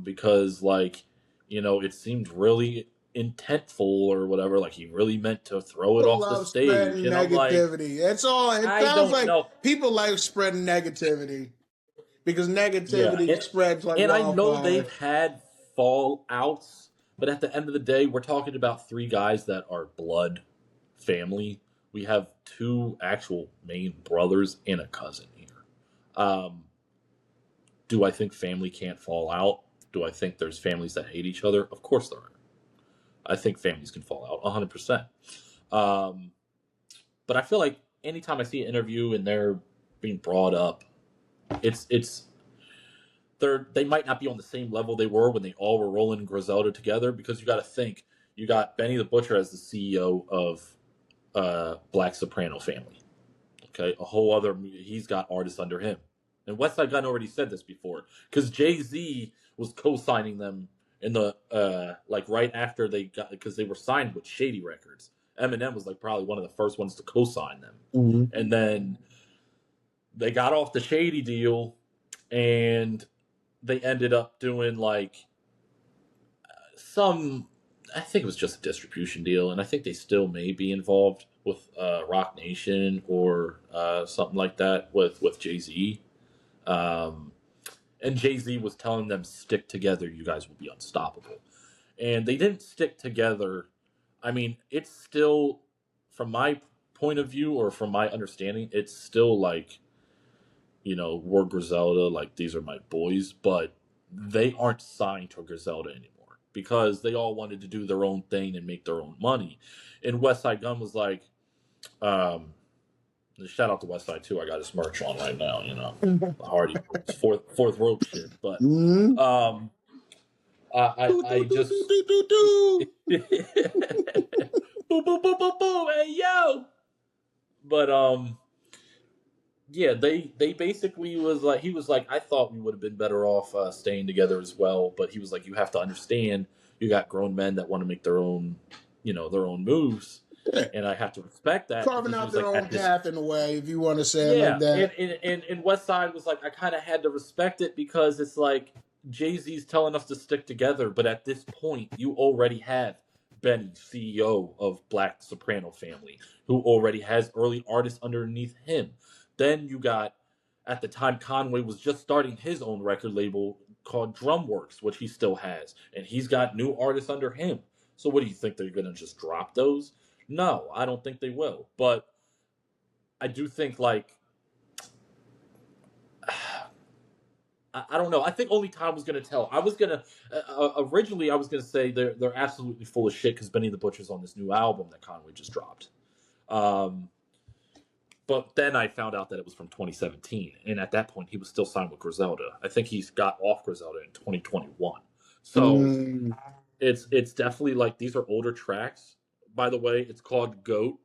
because, like, it seemed really intentful or whatever, like he really meant to throw it off the stage. And
negativity. That's all. It sounds like people like spreading negativity because negativity spreads like wildfire.
And I know they've had fallouts, but at the end of the day, we're talking about 3 guys that are blood family. We have 2 actual main brothers and a cousin here. Do I think family can't fall out? Do I think there's families that hate each other? Of course there are. I think families can fall out 100%. But I feel like anytime I see an interview and they're being brought up, they might not be on the same level they were when they all were rolling Griselda together, because you got to think, you got Benny the Butcher as the CEO of Black Soprano family. Okay, he's got artists under him. And Westside Gunn already said this before, because Jay-Z was co-signing them in the like right after they got, because they were signed with Shady Records. Eminem was like probably one of the first ones to co-sign them, and then they got off the Shady deal, and they ended up doing like some. I think it was just a distribution deal, and I think they still may be involved with Rock Nation or something like that with Jay-Z. And Jay-Z was telling them, stick together, you guys will be unstoppable. And they didn't stick together. I mean, it's still, from my point of view or from my understanding, it's still like, you know, we're Griselda, like these are my boys, but they aren't signed to Griselda anymore because they all wanted to do their own thing and make their own money. And Westside Gunn was like, shout out to Westside too. I got his merch on right now, you know, the Hardy fourth rope shit. But I just boom boom boom boom boom, hey yo. But yeah, they basically was like, he was like, I thought we would have been better off staying together as well, but he was like, you have to understand, you got grown men that want to make their own, you know, their own moves. And I have to respect that.
Carving out their own path in a way, if you want to say it like that.
And Westside was like, I kind of had to respect it because it's like Jay-Z's telling us to stick together, but at this point, you already have Benny, CEO of Black Soprano Family, who already has early artists underneath him. Then you got, at the time, Conway was just starting his own record label called Drumworks, which he still has, and he's got new artists under him. So what do you think, they're going to just drop those? No, I don't think they will. But I do think, like, I don't know. I think only time was going to tell. I was going to, originally I was going to say they're absolutely full of shit because Benny the Butcher's on this new album that Conway just dropped. But then I found out that it was from 2017. And at that point, he was still signed with Griselda. I think he's got off Griselda in 2021. So it's definitely like, these are older tracks. By the way, it's called GOAT.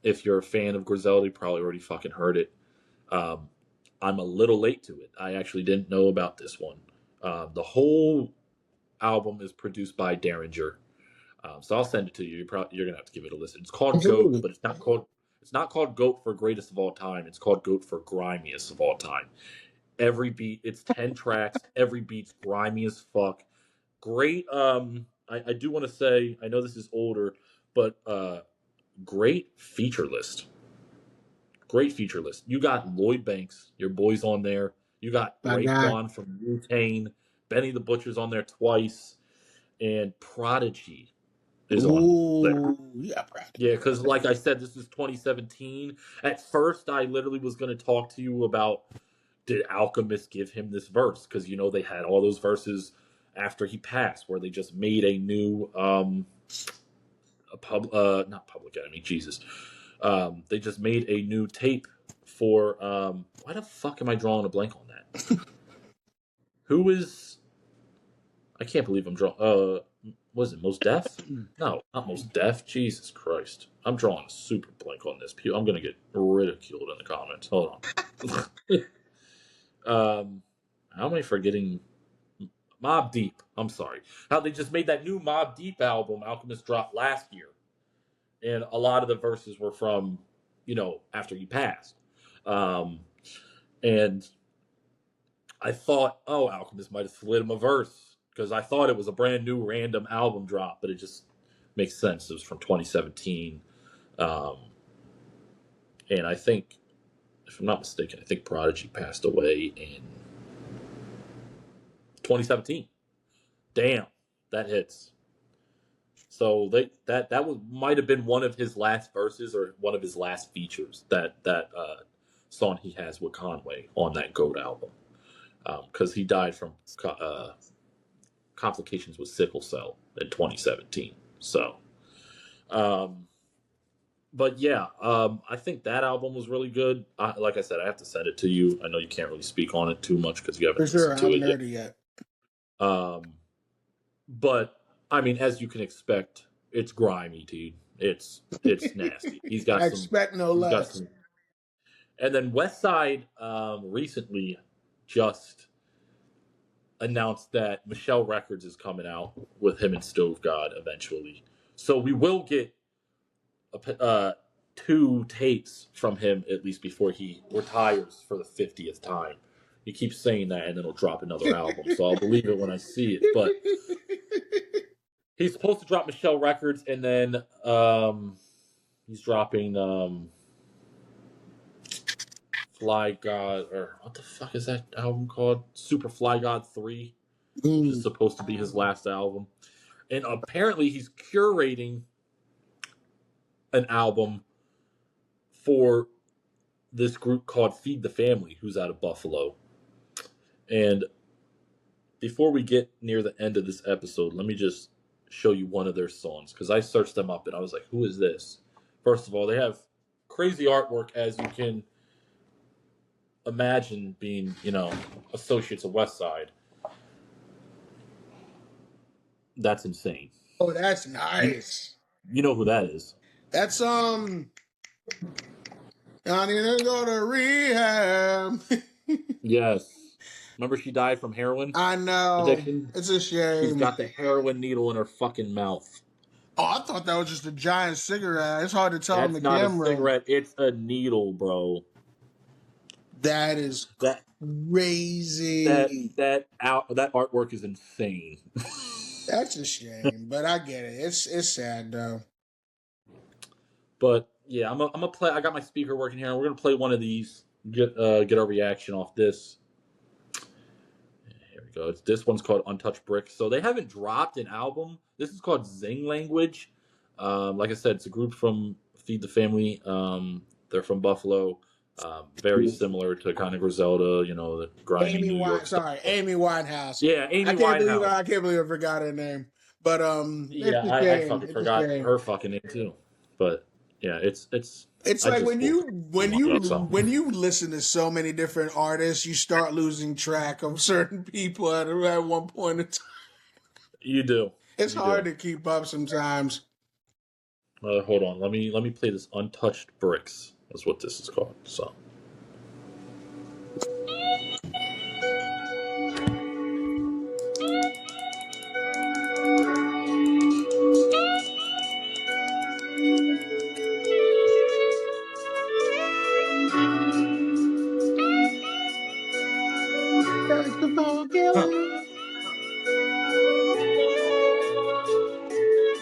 If you're a fan of Griselda, you probably already fucking heard it. I'm a little late to it. I actually didn't know about this one. The whole album is produced by Derringer. So I'll send it to you. You're gonna have to give it a listen. It's called GOAT, but it's not called GOAT for greatest of all time. It's called GOAT for grimiest of all time. Every beat, it's 10 tracks. Every beat's grimy as fuck. Great. I do want to say, I know this is older, but great feature list. Great feature list. You got Lloyd Banks, your boy's on there. You got Raekwon from Wu-Tang. Benny the Butcher's on there twice. And Prodigy is on there. Yeah, because like I said, this is 2017. At first, I literally was going to talk to you about, did Alchemist give him this verse? Because, you know, they had all those verses after he passed, where they just made a new not Public Enemy, Jesus. They just made a new tape for why the fuck am I drawing a blank on that? Who is, I can't believe I'm drawing was it Mos Def? No, not Mos Def. Jesus Christ. I'm drawing a super blank on this. I'm gonna get ridiculed in the comments. Hold on. How am I forgetting? Mobb Deep. I'm sorry. How they just made that new Mobb Deep album Alchemist dropped last year. And a lot of the verses were from, you know, after he passed. And I thought, oh, Alchemist might have slid him a verse because I thought it was a brand new random album drop, but it just makes sense. It was from 2017. And I think, if I'm not mistaken, I think Prodigy passed away in 2017. Damn, that hits. So that might have been one of his last verses or one of his last features, that song he has with Conway on that GOAT album, because he died from complications with sickle cell in 2017. So, but yeah, I think that album was really good. Like I said, I have to send it to you. I know you can't really speak on it too much because you haven't listened to it yet. But I mean, as you can expect, it's grimy, dude. It's nasty. He's got
expect no less.
And then Westside recently just announced that Michelle Records is coming out with him and Stove God eventually. So we will get 2 tapes from him at least before he retires for the 50th time. He keeps saying that, and then he'll drop another album. So I'll believe it when I see it. But he's supposed to drop Michelle Records, and then he's dropping Fly God, or what the fuck is that album called? Super Fly God 3, which is supposed to be his last album. And apparently he's curating an album for this group called Feed the Family, who's out of Buffalo. And before we get near the end of this episode, let me just show you one of their songs, because I searched them up and I was like, who is this? First of all, they have crazy artwork, as you can imagine being, associates of Westside. That's insane.
Oh, that's nice.
You know who that is?
That's I need to go to rehab.
Yes. Remember she died from heroin?
I know.
Addiction?
It's a shame.
She's got the heroin needle in her fucking mouth.
Oh, I thought that was just a giant cigarette. It's hard to tell on the
camera. That's not a cigarette. It's a needle, bro. That is
crazy.
That artwork is insane.
That's a shame, but I get it. It's sad though.
But yeah, I'm gonna play. I got my speaker working here. We're gonna play one of these. Get our reaction off this. Here we go. This one's called Untouched Brick. So they haven't dropped an album. This is called Zing Language. Like I said, it's a group from Feed the Family. They're from Buffalo. Very similar to kind of Griselda, the grimy New York.
Amy Winehouse.
Yeah, Amy Winehouse.
I can't believe I forgot her name. But
yeah, I fucking forgot her fucking name too. But yeah, it's
like when you listen to so many different artists, you start losing track of certain people at one point in time.
You do.
It's hard to keep up sometimes.
Hold on, let me play this Untouched Bricks. That's what this is called. So.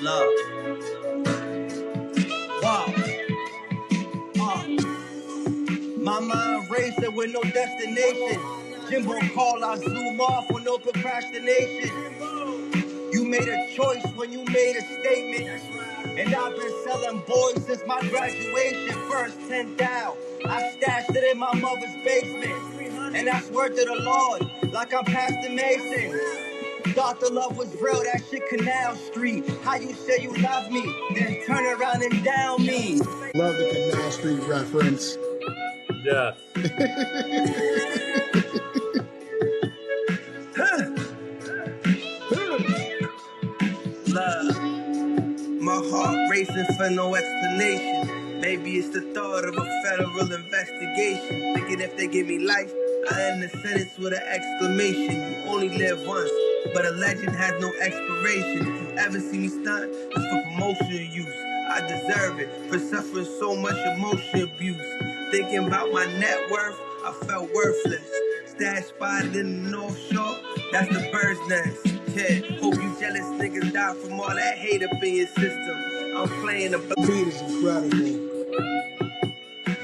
Love. Wow. My mind racing with no destination. Jimbo call, I zoom off with no procrastination. You made a choice when you made a statement. And I've been selling boys since my graduation. First 10 down, I stashed it in my mother's basement. And that's word to the Lord, like I'm Pastor Mason. Thought the love was real, that shit Canal Street. How you say you love me, then turn around and down me.
Love the Canal Street reference.
Yeah.
Love. My heart racing for no explanation. Maybe it's the thought of a federal investigation. Thinking if they give me life, I end the sentence with an exclamation. You only live once, but a legend has no expiration. If you ever see me stunt, it's for promotional use. I deserve it for suffering so much emotion abuse. Thinking about my net worth, I felt worthless. Stash spotted in the North Shore, that's the bird's nest. Yeah, hope you jealous niggas die from all that hate up in your system. I'm playing the
beat is incredible.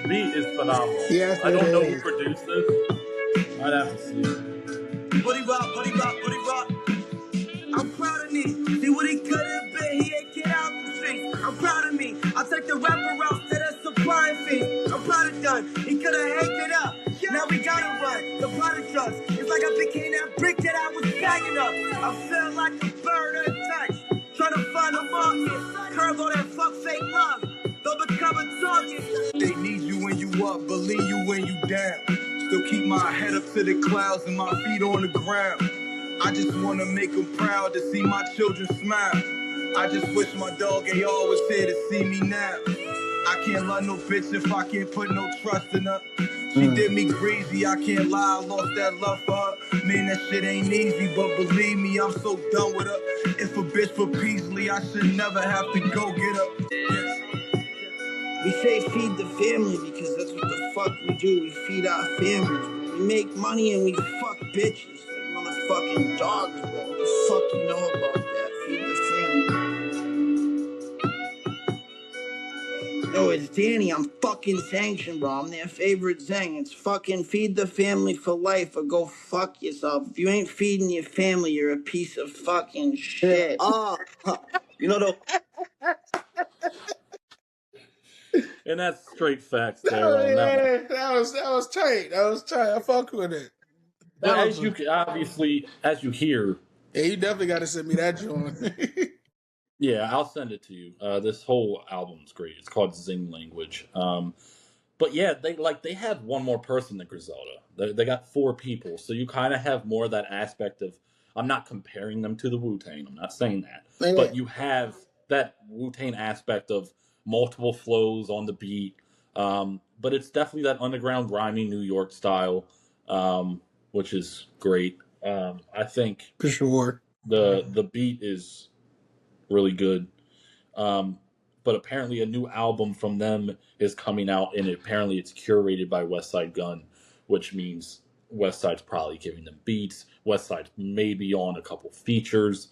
Beat is phenomenal.
Yes,
I don't know who produced this. I'd have to see it.
Buddy rock, buddy rock, buddy rock. I'm proud of me. See what he could have been. He ain't get out the streets. I'm proud of me. I'll take the rapper route to the supplying fee. I'm proud of done. He could have hanged it up. Now we gotta run. The product drugs. It's like I became that brick that I was bagging up. I felt like a bird untouched. Trying to find a market. Curve all that fuck fake love. Don't become a target. They need you when you up, believe you when you down. Still keep my head up to the clouds and my feet on the ground. I just wanna make them proud to see my children smile. I just wish my dog AR was here to see me now. I can't love no bitch if I can't put no trust in her. She did me greasy, I can't lie, I lost that love for her. Man, that shit ain't easy, but believe me, I'm so done with her. If a bitch for Peasley, I should never have to go get her. We say feed the family because that's what the fuck we do. We feed our families. We make money and we fuck bitches like motherfucking dogs, bro. What the fuck you know about that? Feed the family. No, it's Danny. I'm fucking sanctioned, bro. I'm their favorite Zang. It's fucking feed the family for life or go fuck yourself. If you ain't feeding your family, you're a piece of fucking shit. You know the.
And that's straight facts there on that one.
That was tight. That was tight. I fuck with it.
But as you hear,
yeah, you definitely got to send me that joint.
yeah, I'll send it to you. This whole album's great. It's called Zing Language. But yeah, they have one more person than Griselda. They got 4 people, so you kind of have more of that aspect of. I'm not comparing them to the Wu-Tang. I'm not saying that, but you have that Wu-Tang aspect of multiple flows on the beat. But it's definitely that underground, grimy New York style, which is great. I think
for sure
the beat is really good. But apparently a new album from them is coming out, and apparently it's curated by Westside Gunn, which means Westside's probably giving them beats. Westside's maybe on a couple features.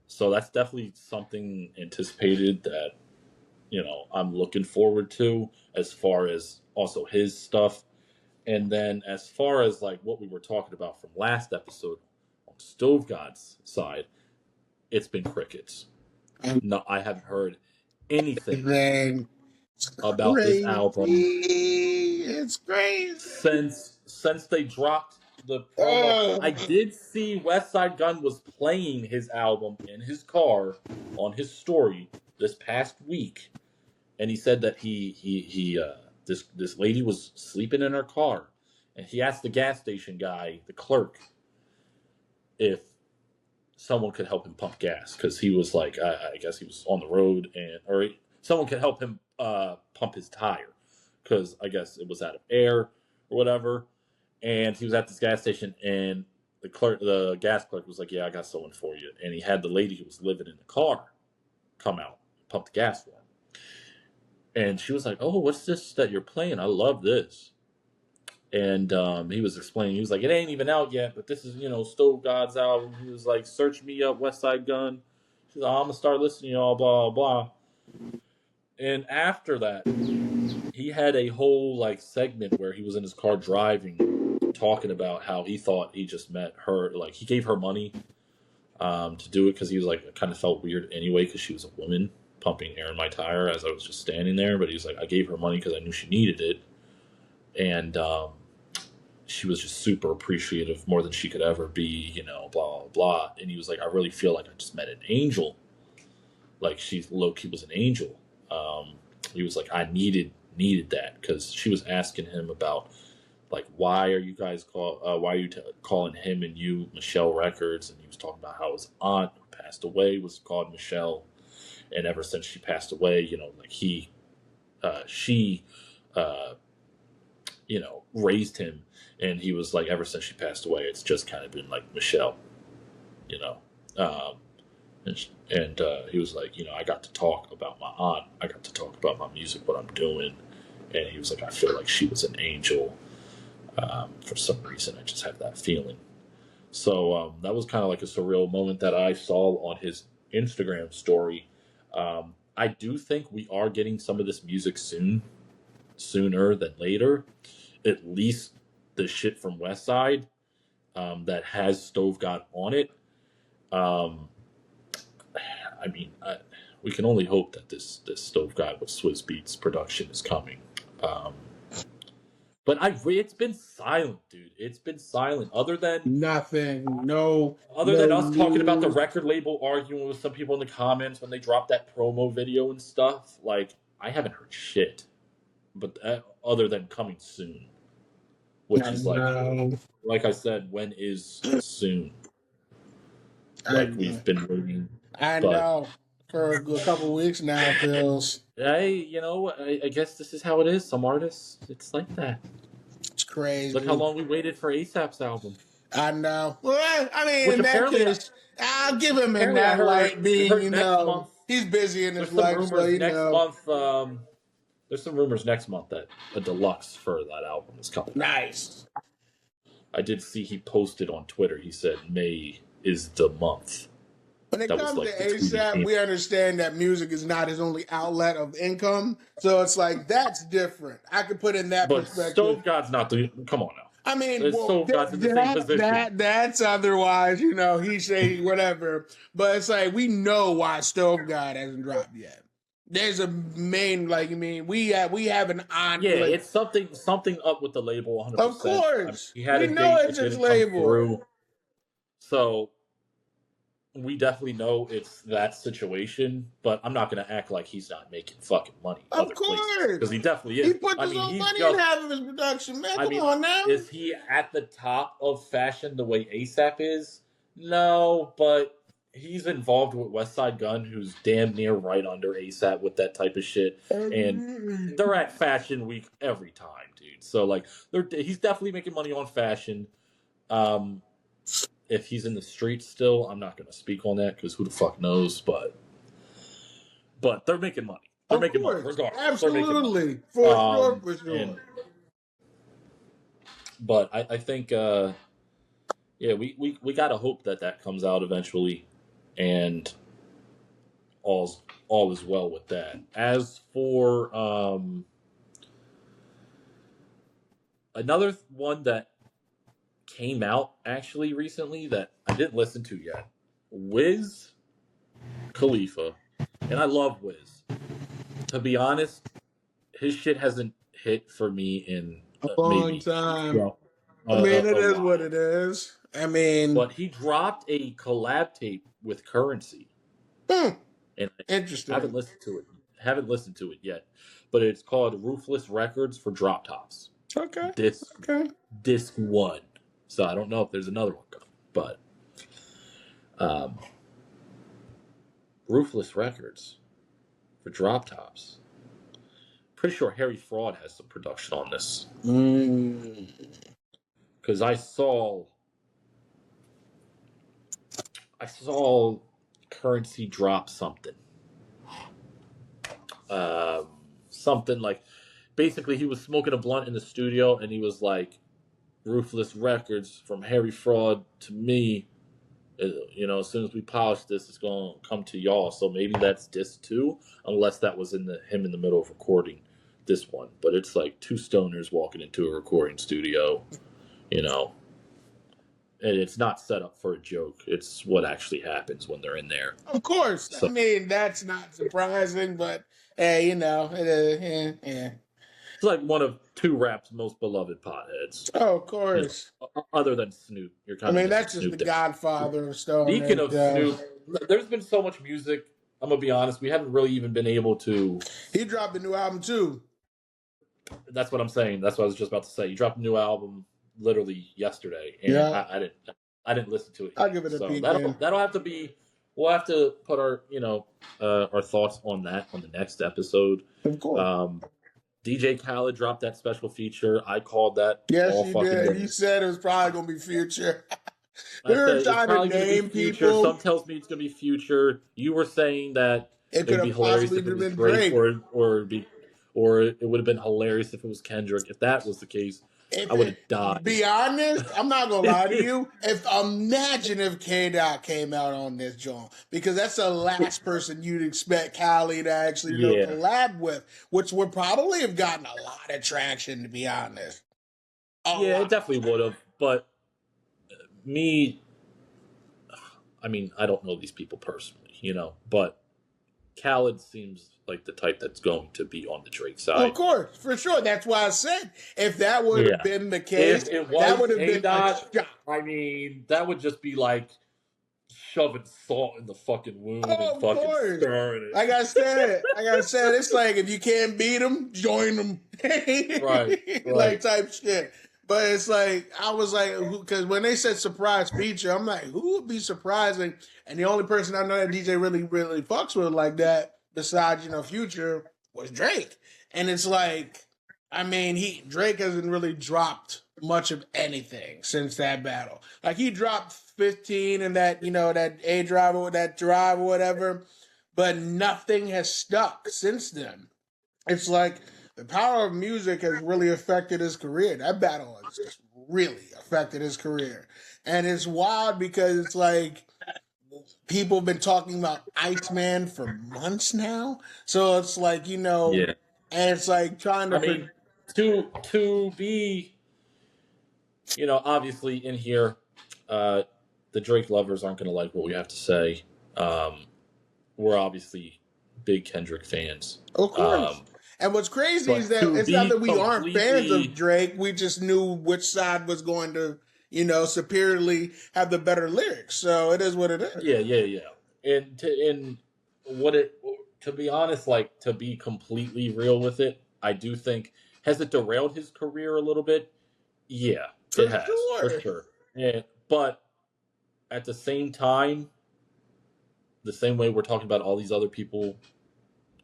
So that's definitely something anticipated that, I'm looking forward to as far as also his stuff. And then as far as like what we were talking about from last episode on Stove God's side, it's been crickets. No, I haven't heard anything about this album.
It's crazy.
Since they dropped the promo, I did see Westside Gunn was playing his album in his car on his story this past week, and he said that this lady was sleeping in her car, and he asked the gas station guy, the clerk, if someone could help him pump gas, because he was like, I guess he was on the road, or someone could help him pump his tire, because I guess it was out of air or whatever. And he was at this gas station, and the gas clerk was like, yeah, I got someone for you. And he had the lady who was living in the car come out and pump the gas for him. And she was like, oh, what's this that you're playing? I love this. And he was explaining, he was like, it ain't even out yet, but this is, Stove God's album. He was like, search me up, Westside Gunn. She's like, I'm going to start listening to y'all, blah, blah, blah. And after that, he had a whole like segment where he was in his car driving, talking about how he thought he just met her. Like, he gave her money to do it because he was like, it kind of felt weird anyway because she was a woman pumping air in my tire as I was just standing there. But he was like, I gave her money because I knew she needed it. And she was just super appreciative, more than she could ever be, blah, blah, blah. And he was like, I really feel like I just met an angel. Like, she low-key was an angel. He was like, I needed that, because she was asking him about, like, why are you guys calling him and you Michelle Records? And he was talking about how his aunt who passed away was called Michelle. And ever since she passed away, like she raised him, and he was like, ever since she passed away, it's just kind of been like Michelle, and he was like, I got to talk about my aunt, I got to talk about my music, what I'm doing, and he was like, I feel like she was an angel. For some reason, I just have that feeling. So that was kind of like a surreal moment that I saw on his Instagram story. I do think we are getting some of this music sooner than later. At least the shit from Westside that has Stove God on it. We can only hope that this Stove God with Swizz Beatz production is coming. But it's been silent, dude. It's been silent. Other than
nothing,
Other than us talking about the record label, arguing with some people in the comments when they dropped that promo video and stuff. Like, I haven't heard shit. But other than coming soon, which is like I said, when is soon? Like, we've been waiting.
I know for a couple weeks now, feels.
I guess this is how it is. Some artists, it's like that.
It's crazy.
Look how long we waited for ASAP's album.
I know. Well, I mean,
Which
in that
apparently-
case, I'll give him in
apparently I
that
heard-
light being,
heard
you
next
know,
month-
he's busy in
There's
his
some
life,
rumors
so you
next
know.
month. There's some rumors next month that a deluxe for that album is coming.
Nice.
I did see he posted on Twitter. He said May is the month.
When it
That was
comes
like
to
the tweet
ASAP,
he-
we understand that music is not his only outlet of income. So it's like, that's different. I could put in that
But
perspective.
Stove God's not the. Come on now.
I mean,
It's
well,
so God's in the same position.
that's otherwise, you know, he say whatever. But it's like, we know why Stove God hasn't dropped yet. There's a main, like, I mean, we have an on.
Yeah,
like,
it's something up with the label. 100%.
Of course.
He had
We
a
know
date,
it's
it
his
didn't come
label.
through. So we definitely know it's that situation, but I'm not going to act like he's not making fucking money.
Of course.
Because he definitely is.
he puts
I
his
mean,
own
he's
money
just-
in half of his production, man.
I
Come
mean,
on now.
Is he at the top of fashion the way ASAP is? No, but he's involved with West Side Gun, who's damn near right under ASAP with that type of shit. And they're at Fashion Week every time, dude. So like, he's definitely making money on fashion. If he's in the streets still, I'm not going to speak on that because who the fuck knows. But they're making money. They're
Of
making
course.
money regardless. They're making money.
Absolutely. For sure.
and- But I think, yeah, we gotta hope that comes out eventually, and all is well with that. As for another one that came out actually recently that I didn't listen to yet, Wiz Khalifa, and I love Wiz. To be honest, his shit hasn't hit for me in
A long
maybe
time.
well,
I mean, it is
while.
what it is. I mean,
But he dropped a collab tape with Currency, and I
interesting.
haven't listened to it yet. But it's called Ruthless Records for Drop Tops.
Okay.
Disc 1. So I don't know if there's another one coming, but Ruthless Records for Drop Tops. Pretty sure Harry Fraud has some production on this. Because I saw Currency drop something. Something like, basically he was smoking a blunt in the studio and he was like, Ruthless Records from Harry Fraud to me. You know, as soon as we polish this, it's going to come to y'all. So maybe that's disc 2, unless that was him in the middle of recording this one. But it's like two stoners walking into a recording studio, you know. And it's not set up for a joke. It's what actually happens when they're in there.
Of course.
So-
I mean, that's not surprising, but hey, you know, yeah.
It's like one of two rap's most beloved potheads.
Oh, of course.
Other than Snoop. You're
I
kind
mean,
of
that's just
Snoop
the
there.
Godfather of Stone.
Speaking of
and,
Snoop, there's been so much music. I'm going to be honest. We haven't really even been able to.
he dropped a new album too.
That's what I'm saying. That's what I was just about to say. You dropped a new album literally yesterday. And
Yeah.
I didn't listen to it.
I'll
yet.
give it a
So
peek,
That'll,
man.
that'll have to be. We'll have to put our, our thoughts on that on the next episode.
Of course.
DJ Khaled dropped that special feature. I called that
Yes,
all
you
fucking
did.
day.
You said it was probably gonna be Future.
I
We were
said, it's
trying to
probably gonna be
name
Future.
people.
Some tells me it's gonna be Future. You were saying that
It
it'd
could
be
have
hilarious
possibly
if it was
been
Drake,
Drake.
or it would have been hilarious if it was Kendrick. If that was the case,
If
I would
it-
have died.
Be honest, I'm not gonna lie to you. Imagine if K-Dot came out on this joint, because that's the last person you'd expect Khaled to actually
Yeah.
collab with, which would probably have gotten a lot of traction, to be honest.
Yeah, it definitely would have. But me, I mean, I don't know these people personally, but Khaled seems like the type that's going to be on the Drake side.
Of course, for sure. That's why I said if that would have
Yeah.
been the case,
If it was
that would have been a
K-Dot,
shock.
I mean, that would just be like shoving salt in the fucking wound
Oh,
and
of
fucking
course.
stirring it.
Like I said, it's like if you can't beat them, join them.
Right.
Like type shit. But it's like, I was like, because when they said surprise feature, I'm like, who would be surprising? And the only person I know that DJ really, really fucks with like that, besides, Future, was Drake. And it's like, I mean, Drake hasn't really dropped much of anything since that battle. Like he dropped 15 and that, that A drive or that drive or whatever, but nothing has stuck since then. It's like the power of music has really affected his career. That battle has just really affected his career. And it's wild because it's like people have been talking about Iceman for months now. So it's like,
Yeah.
and it's like trying to.
I mean, to be, obviously in here, the Drake lovers aren't going to like what we have to say. We're obviously big Kendrick fans.
Of course. And what's crazy is that it's not that we aren't fans of Drake. We just knew which side was going to, superiorly have the better lyrics. So it is what it is.
Yeah. And to be honest, like to be completely real with it, I do think, has it derailed his career a little bit? Yeah, it has, for sure. Yeah, but at the same time, the same way we're talking about all these other people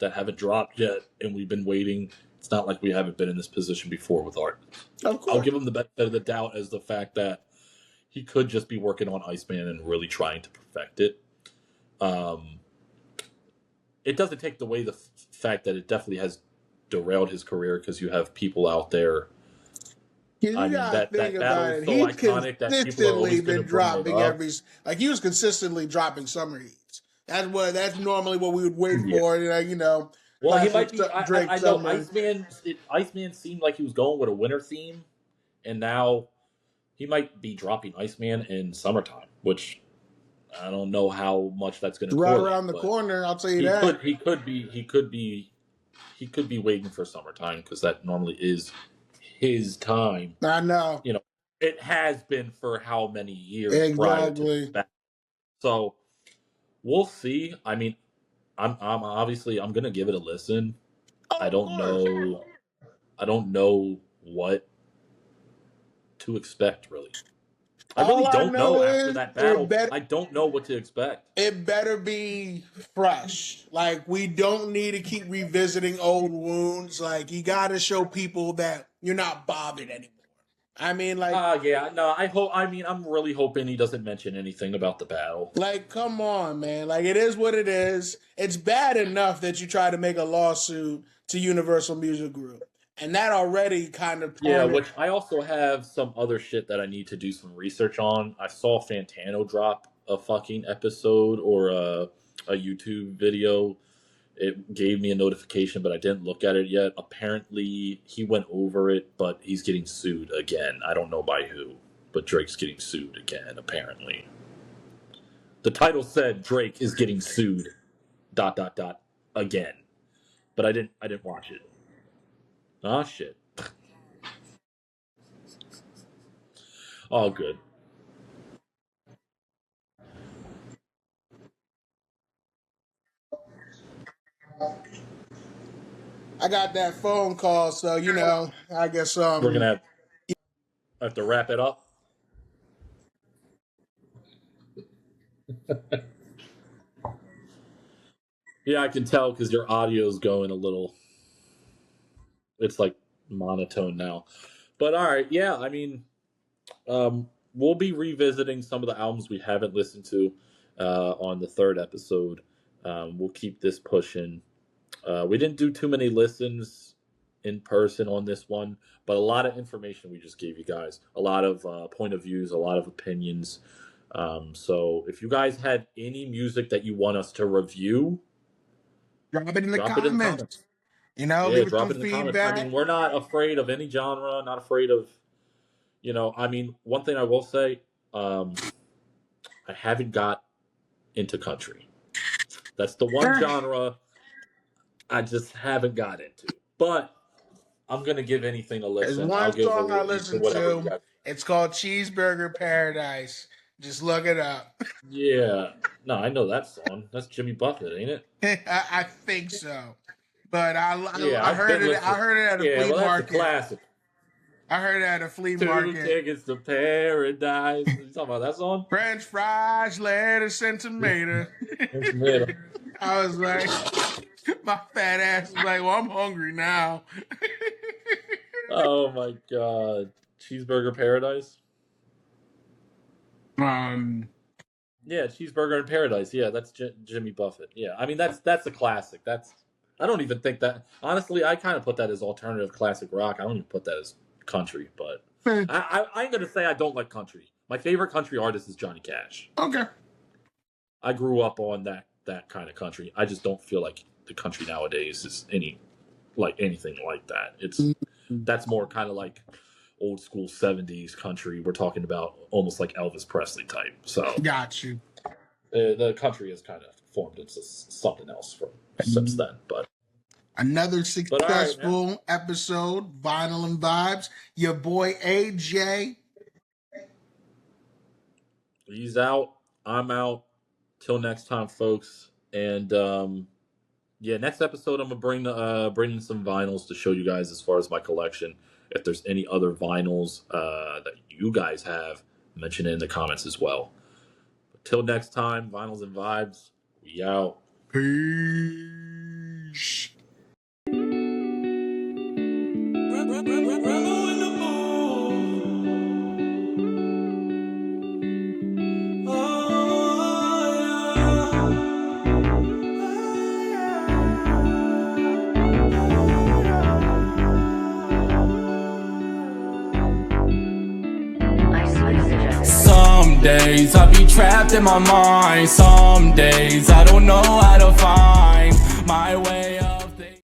that haven't dropped yet, and we've been waiting. It's not like we haven't been in this position before with art.
Of course.
I'll give him the benefit of the doubt as the fact that he could just be working on Iceman and really trying to perfect it. It doesn't take away the fact that it definitely has derailed his career because you have people out there.
I mean, that battle is so iconic that people are always been dropping he was consistently dropping summer heats. That's normally what we would wait for.
Well, he might be. I know Iceman seemed like he was going with a winter theme, and now he might be dropping Iceman in summertime, which I don't know how much that's going to
right around the corner. I'll tell you that
he could be waiting for summertime because that normally is his time.
I know.
It has been for how many years?
Exactly.
So we'll see. I mean, I'm obviously I'm gonna give it a listen. I don't know what to expect really. I really don't know after that battle. I don't know what to expect.
It better be fresh. Like, we don't need to keep revisiting old wounds. Like, you got to show people that you're not bothered anymore. I mean, like...
yeah, no, I'm really hoping he doesn't mention anything about the battle.
Like, come on, man. Like, it is what it is. It's bad enough that you try to make a lawsuit to Universal Music Group. And that already kind of...
Yeah, which I also have some other shit that I need to do some research on. I saw Fantano drop a fucking episode or a YouTube video. It gave me a notification, but I didn't look at it yet. Apparently, he went over it, but he's getting sued again. I don't know by who, but Drake's getting sued again, apparently. The title said Drake is getting sued, ... again. But I didn't watch it. Ah, shit. All good.
I got that phone call, so, I guess...
We're going to have to wrap it up. Yeah, I can tell because your audio's going a little... It's like monotone now. But all right, yeah, I mean, we'll be revisiting some of the albums we haven't listened to on the third episode. We'll keep this pushing. We didn't do too many listens in person on this one, but a lot of information we just gave you guys. A lot of point of views, a lot of opinions. So if you guys had any music that you want us to review,
drop it in the comments.
Drop it in the comments. I mean, we're not afraid of any genre, not afraid of, I mean, one thing I will say, I haven't got into country. That's the one genre I just haven't got into. But I'm going to give anything a listen.
There's one song I listen to. It's called Cheeseburger Paradise. Just look it up.
Yeah. No, I know that song. That's Jimmy Buffett, ain't it?
I think so. But I heard it. I heard it at a flea market.
That's a classic.
I heard it at a flea market.
2 tickets to paradise. You talking about that song?
French fries, lettuce, and tomato. I was like, My fat ass was like, well, I'm hungry now.
Oh my god. Cheeseburger Paradise? Yeah, Cheeseburger in Paradise. Yeah, that's Jimmy Buffett. Yeah, I mean that's a classic. I don't even think that. Honestly, I kind of put that as alternative classic rock. I don't even put that as country. But I'm gonna say I don't like country. My favorite country artist is Johnny Cash.
Okay.
I grew up on that kind of country. I just don't feel like the country nowadays is anything like that. That's more kind of like old school 70s country. We're talking about almost like Elvis Presley type. So
got you.
The country has kind of formed into something else since then. But
another successful episode, Vinyl and Vibes. Your boy AJ.
He's out. I'm out. Till next time, folks. And next episode I'm gonna bring in some vinyls to show you guys as far as my collection. If there's any other vinyls that you guys have, mention it in the comments as well. But till next time, Vinyls and Vibes, we out.
Peace.
Some days I be trapped in my mind. Some days I don't know how to find my way